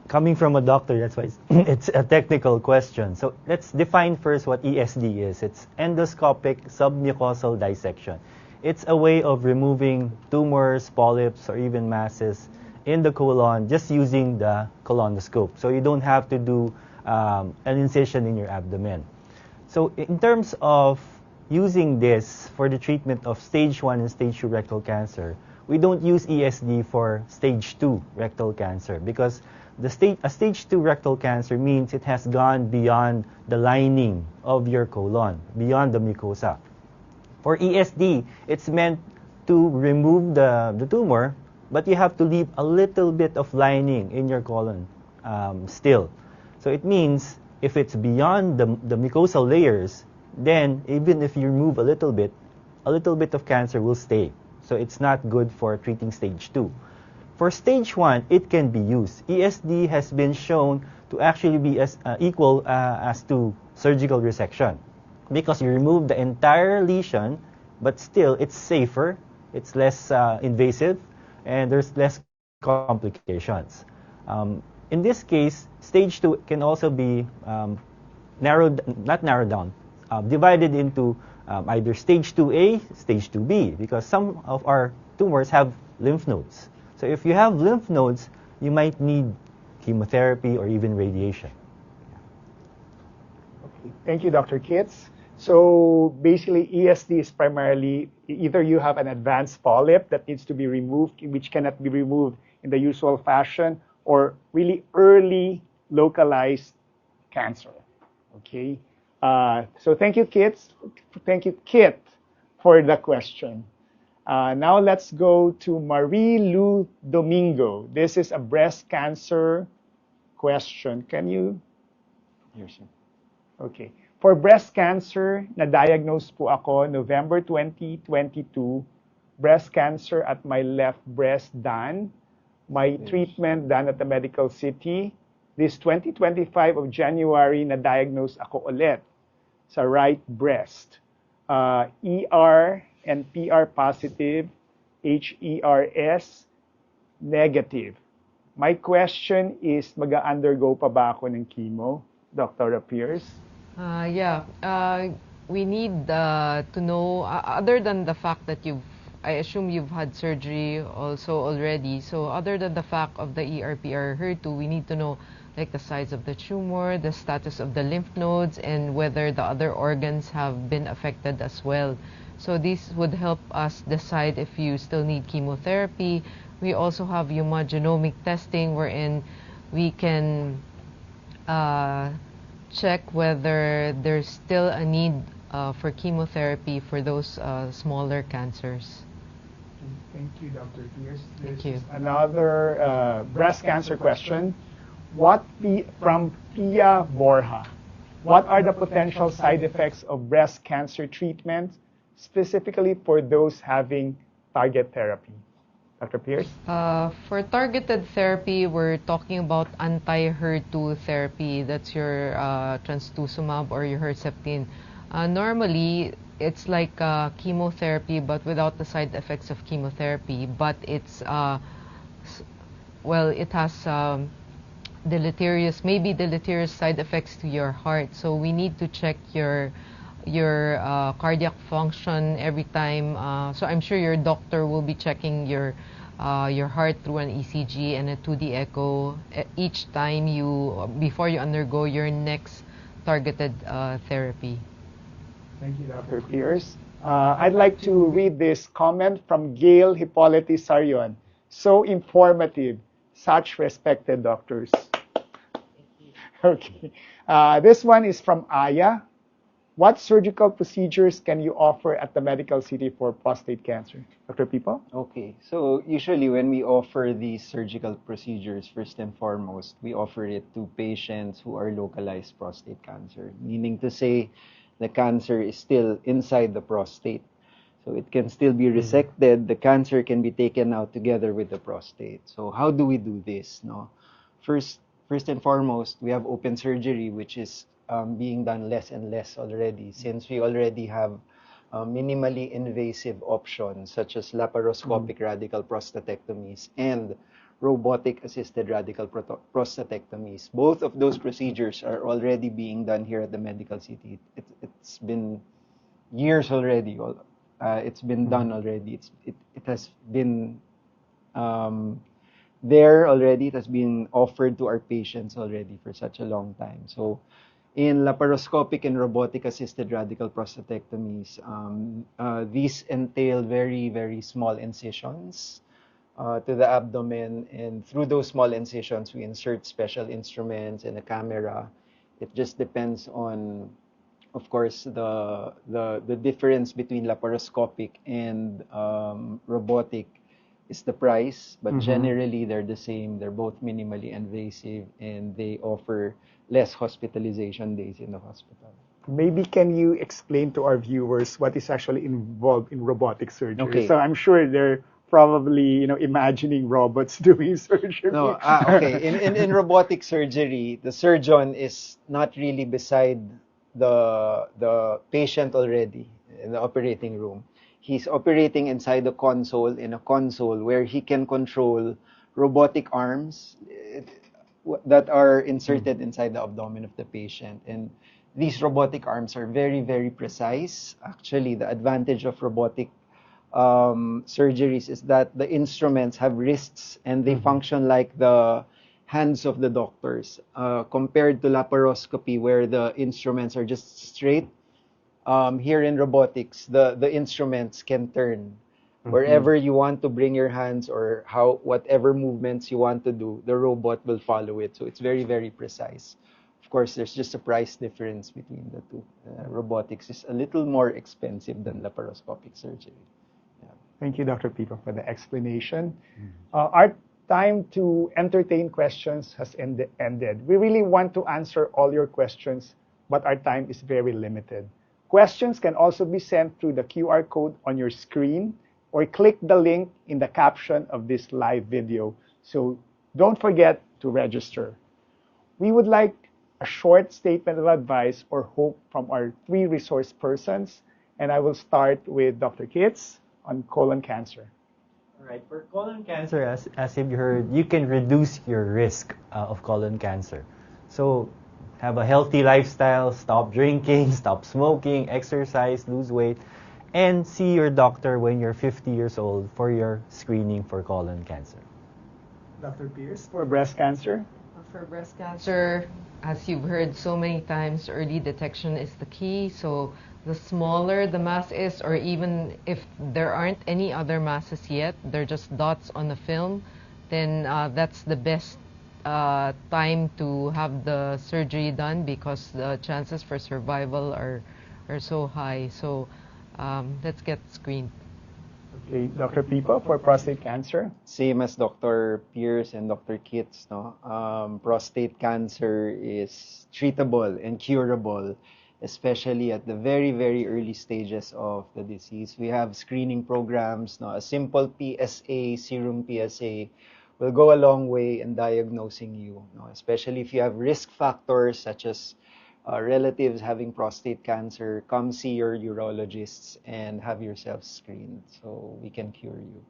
coming from a doctor, that's why it's a technical question. So let's define first what ESD is. It's endoscopic submucosal dissection. It's a way of removing tumors, polyps, or even masses in the colon just using the colonoscope. So you don't have to do an incision in your abdomen. So in terms of using this for the treatment of stage 1 and stage 2 rectal cancer, we don't use ESD for stage 2 rectal cancer because a stage 2 rectal cancer means it has gone beyond the lining of your colon, beyond the mucosa. For ESD, it's meant to remove the tumor, but you have to leave a little bit of lining in your colon still. So it means if it's beyond the mucosal layers, then even if you remove a little bit of cancer will stay. So it's not good for treating stage 2. For stage 1, it can be used. ESD has been shown to actually be as equal as to surgical resection because you remove the entire lesion, but still it's safer, it's less invasive, and there's less complications. In this case, stage 2 can also be divided into either stage 2A, stage 2B, because some of our tumors have lymph nodes. So if you have lymph nodes, you might need chemotherapy or even radiation. Okay. Thank you, Dr. Kitts. So basically, ESD is primarily either you have an advanced polyp that needs to be removed, which cannot be removed in the usual fashion, or really early localized cancer. Okay. So thank you, Kit, for the question. Now let's go to Marie Lou Domingo. This is a breast cancer question. Can you? Here's it. Okay. For breast cancer, na-diagnose po ako November 2022. Breast cancer at my left breast done. My treatment done at the medical city. This 2025 of January, na-diagnose ako ulit sa right breast. ER and PR positive, HERS negative. My question is, mag-undergo pa ba ako ng chemo, Dr. Pierce? Yeah. We need to know, other than the fact that I assume you've had surgery also already. So other than the fact of the ERPR HER2, we need to know like the size of the tumor, the status of the lymph nodes, and whether the other organs have been affected as well. So this would help us decide if you still need chemotherapy. We also have genomic testing wherein we can check whether there's still a need for chemotherapy for those smaller cancers. Thank you, Dr. Pierce. Thank you. Another breast cancer question. From Pia Borja. What are the potential side effects of breast cancer treatment, specifically for those having target therapy? Dr. Pierce? For targeted therapy, we're talking about anti-HER2 therapy. That's your trastuzumab or your Herceptin. Normally, it's like chemotherapy, but without the side effects of chemotherapy. But it's, it has maybe deleterious side effects to your heart. So we need to check your cardiac function every time. So I'm sure your doctor will be checking your heart through an ECG and a 2D echo each time before you undergo your next targeted therapy. Thank you, Dr. Pierce. I'd like to read this comment from Gail Hippolyte Sarion. So informative, such respected doctors. Okay. This one is from Aya. What surgical procedures can you offer at the Medical City for prostate cancer? Dr. Pipo? Okay, so usually when we offer these surgical procedures, first and foremost, we offer it to patients who are localized prostate cancer, meaning to say the cancer is still inside the prostate. So it can still be resected. The cancer can be taken out together with the prostate. So how do we do this? No, First and foremost, we have open surgery, which is being done less and less already, since we already have minimally invasive options such as laparoscopic radical prostatectomies and robotic-assisted radical prostatectomies. Both of those procedures are already being done here at the Medical City. It's been years already. It's been done already. It has been there already. It has been offered to our patients already for such a long time. So in laparoscopic and robotic-assisted radical prostatectomies, these entail very, very small incisions to the abdomen, and through those small incisions, we insert special instruments and a camera. It just depends on, of course, the difference between laparoscopic and robotic is the price, but generally they're the same. They're both minimally invasive, and they offer less hospitalization days in the hospital. Maybe can you explain to our viewers what is actually involved in robotic surgery? Okay. So I'm sure they're probably imagining robots doing surgery. No, okay. In robotic surgery, the surgeon is not really beside the patient already in the operating room. He's operating inside the console, in a console where he can control robotic arms that are inserted inside the abdomen of the patient. And these robotic arms are very, very precise. Actually, the advantage of robotic surgeries is that the instruments have wrists and they function like the hands of the doctors, compared to laparoscopy where the instruments are just straight. Here in robotics, the instruments can turn. Wherever you want to bring your hands or whatever movements you want to do, the robot will follow it. So it's very, very precise. Of course, there's just a price difference between the two. Robotics is a little more expensive than laparoscopic surgery. Yeah. Thank you, Dr. Pipo, for the explanation. Our time to entertain questions has ended. We really want to answer all your questions, but our time is very limited. Questions can also be sent through the QR code on your screen, or click the link in the caption of this live video. So don't forget to register. we would like a short statement of advice or hope from our three resource persons. And I will start with Dr. Kitts on colon cancer. All right, for colon cancer, as you've heard, you can reduce your risk of colon cancer. So have a healthy lifestyle, stop drinking, stop smoking, exercise, lose weight, and see your doctor when you're 50 years old for your screening for colon cancer. Dr. Pierce, for breast cancer? For breast cancer, as you've heard so many times, early detection is the key. So the smaller the mass is, or even if there aren't any other masses yet, they're just dots on the film, then that's the best time to have the surgery done, because the chances for survival are so high. So let's get screened. Okay, Dr. Pipa, for prostate cancer? Same as Dr. Pierce and Dr. Kitts, no? Prostate cancer is treatable and curable, especially at the very, very early stages of the disease. We have screening programs, no? A simple PSA, serum PSA, will go a long way in diagnosing you, no? Especially if you have risk factors such as relatives having prostate cancer. Come see your urologists and have yourself screened so we can cure you.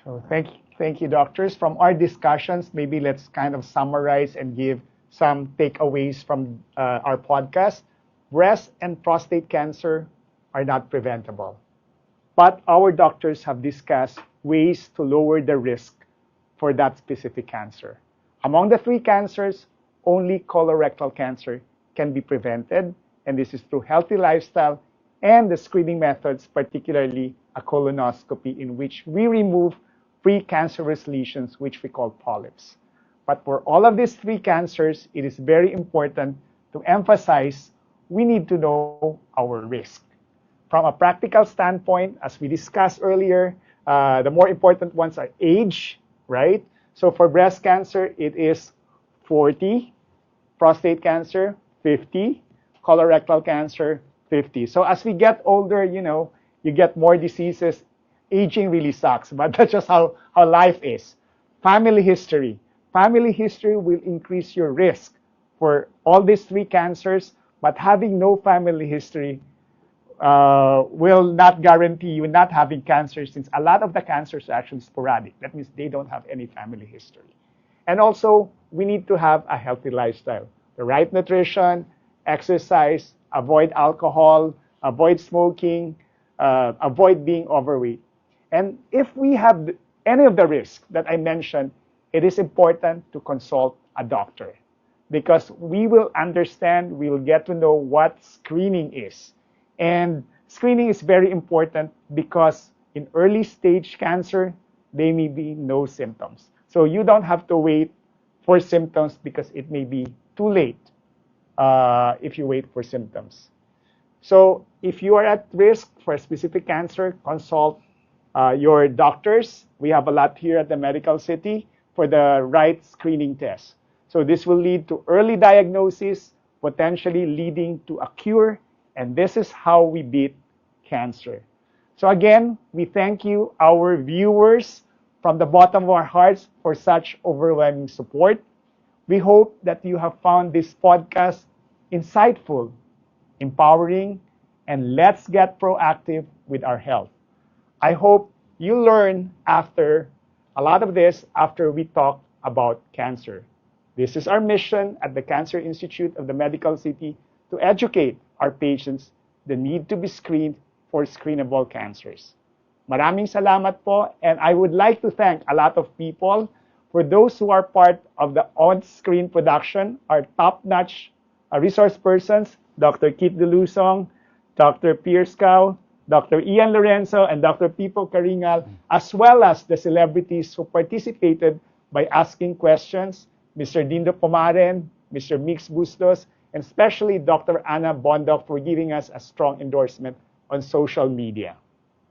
So thank you, doctors. From our discussions, maybe let's kind of summarize and give some takeaways from our podcast. Breast and prostate cancer are not preventable, but our doctors have discussed ways to lower the risk for that specific cancer. Among the three cancers, only colorectal cancer can be prevented, and this is through healthy lifestyle and the screening methods, particularly a colonoscopy, in which we remove precancerous lesions, which we call polyps. But for all of these three cancers, it is very important to emphasize we need to know our risk. From a practical standpoint, as we discussed earlier, the more important ones are age, right? So for breast cancer, it is 40, prostate cancer, 50, colorectal cancer, 50. So as we get older, you get more diseases. Aging really sucks, but that's just how life is. Family history. Family history will increase your risk for all these three cancers, but having no family history will not guarantee you not having cancer, since a lot of the cancers are actually sporadic. That means they don't have any family history. And also, we need to have a healthy lifestyle. The right nutrition, exercise, avoid alcohol, avoid smoking, avoid being overweight. And if we have any of the risks that I mentioned, it is important to consult a doctor, because we will understand, we will get to know what screening is. And screening is very important because in early stage cancer, there may be no symptoms. So you don't have to wait for symptoms, because it may be too late if you wait for symptoms. So if you are at risk for a specific cancer, consult your doctors. We have a lot here at the Medical City for the right screening test. So this will lead to early diagnosis, potentially leading to a cure, and this is how we beat cancer. So again, we thank you, our viewers, from the bottom of our hearts for such overwhelming support. We hope that you have found this podcast insightful, empowering, and let's get proactive with our health. I hope you learn after a lot of this after we talk about cancer. This is our mission at the Cancer Institute of the Medical City, to educate our patients the need to be screened for screenable cancers. Maraming salamat po, and I would like to thank a lot of people. For those who are part of the on-screen production, our top-notch resource persons, Dr. Kit Delusong, Dr. Pierce Cao, Dr. Ian Lorenzo, and Dr. Pipo Caringal, as well as the celebrities who participated by asking questions, Mr. Dindo Pomaren, Mr. Mix Bustos, and especially Dr. Anna Bondoc for giving us a strong endorsement on social media.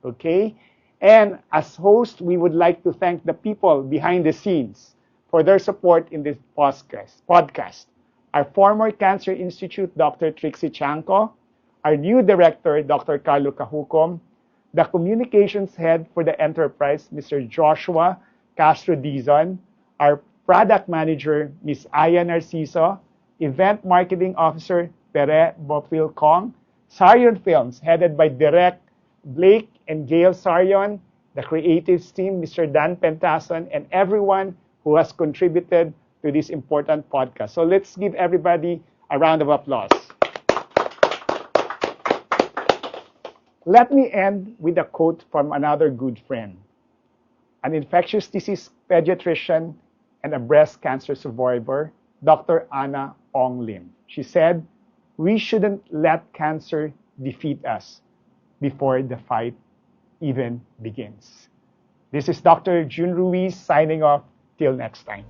Okay? And as host, we would like to thank the people behind the scenes for their support in this podcast. Our former Cancer Institute, Dr. Trixie Chanco, our new director, Dr. Carlo Cahucom, the communications head for the enterprise, Mr. Joshua Castro Dizon, our product manager, Ms. Aya Narciso, Event Marketing Officer Pere Bopil Kong, Sarion Films, headed by Direk Blake and Gail Sarion, the creatives team, Mr. Dan Pentason, and everyone who has contributed to this important podcast. So let's give everybody a round of applause. Let me end with a quote from another good friend, an infectious disease pediatrician and a breast cancer survivor, Dr. Anna Ong Lim. She said, "We shouldn't let cancer defeat us before the fight even begins." This is Dr. Jun Ruiz signing off. Till next time.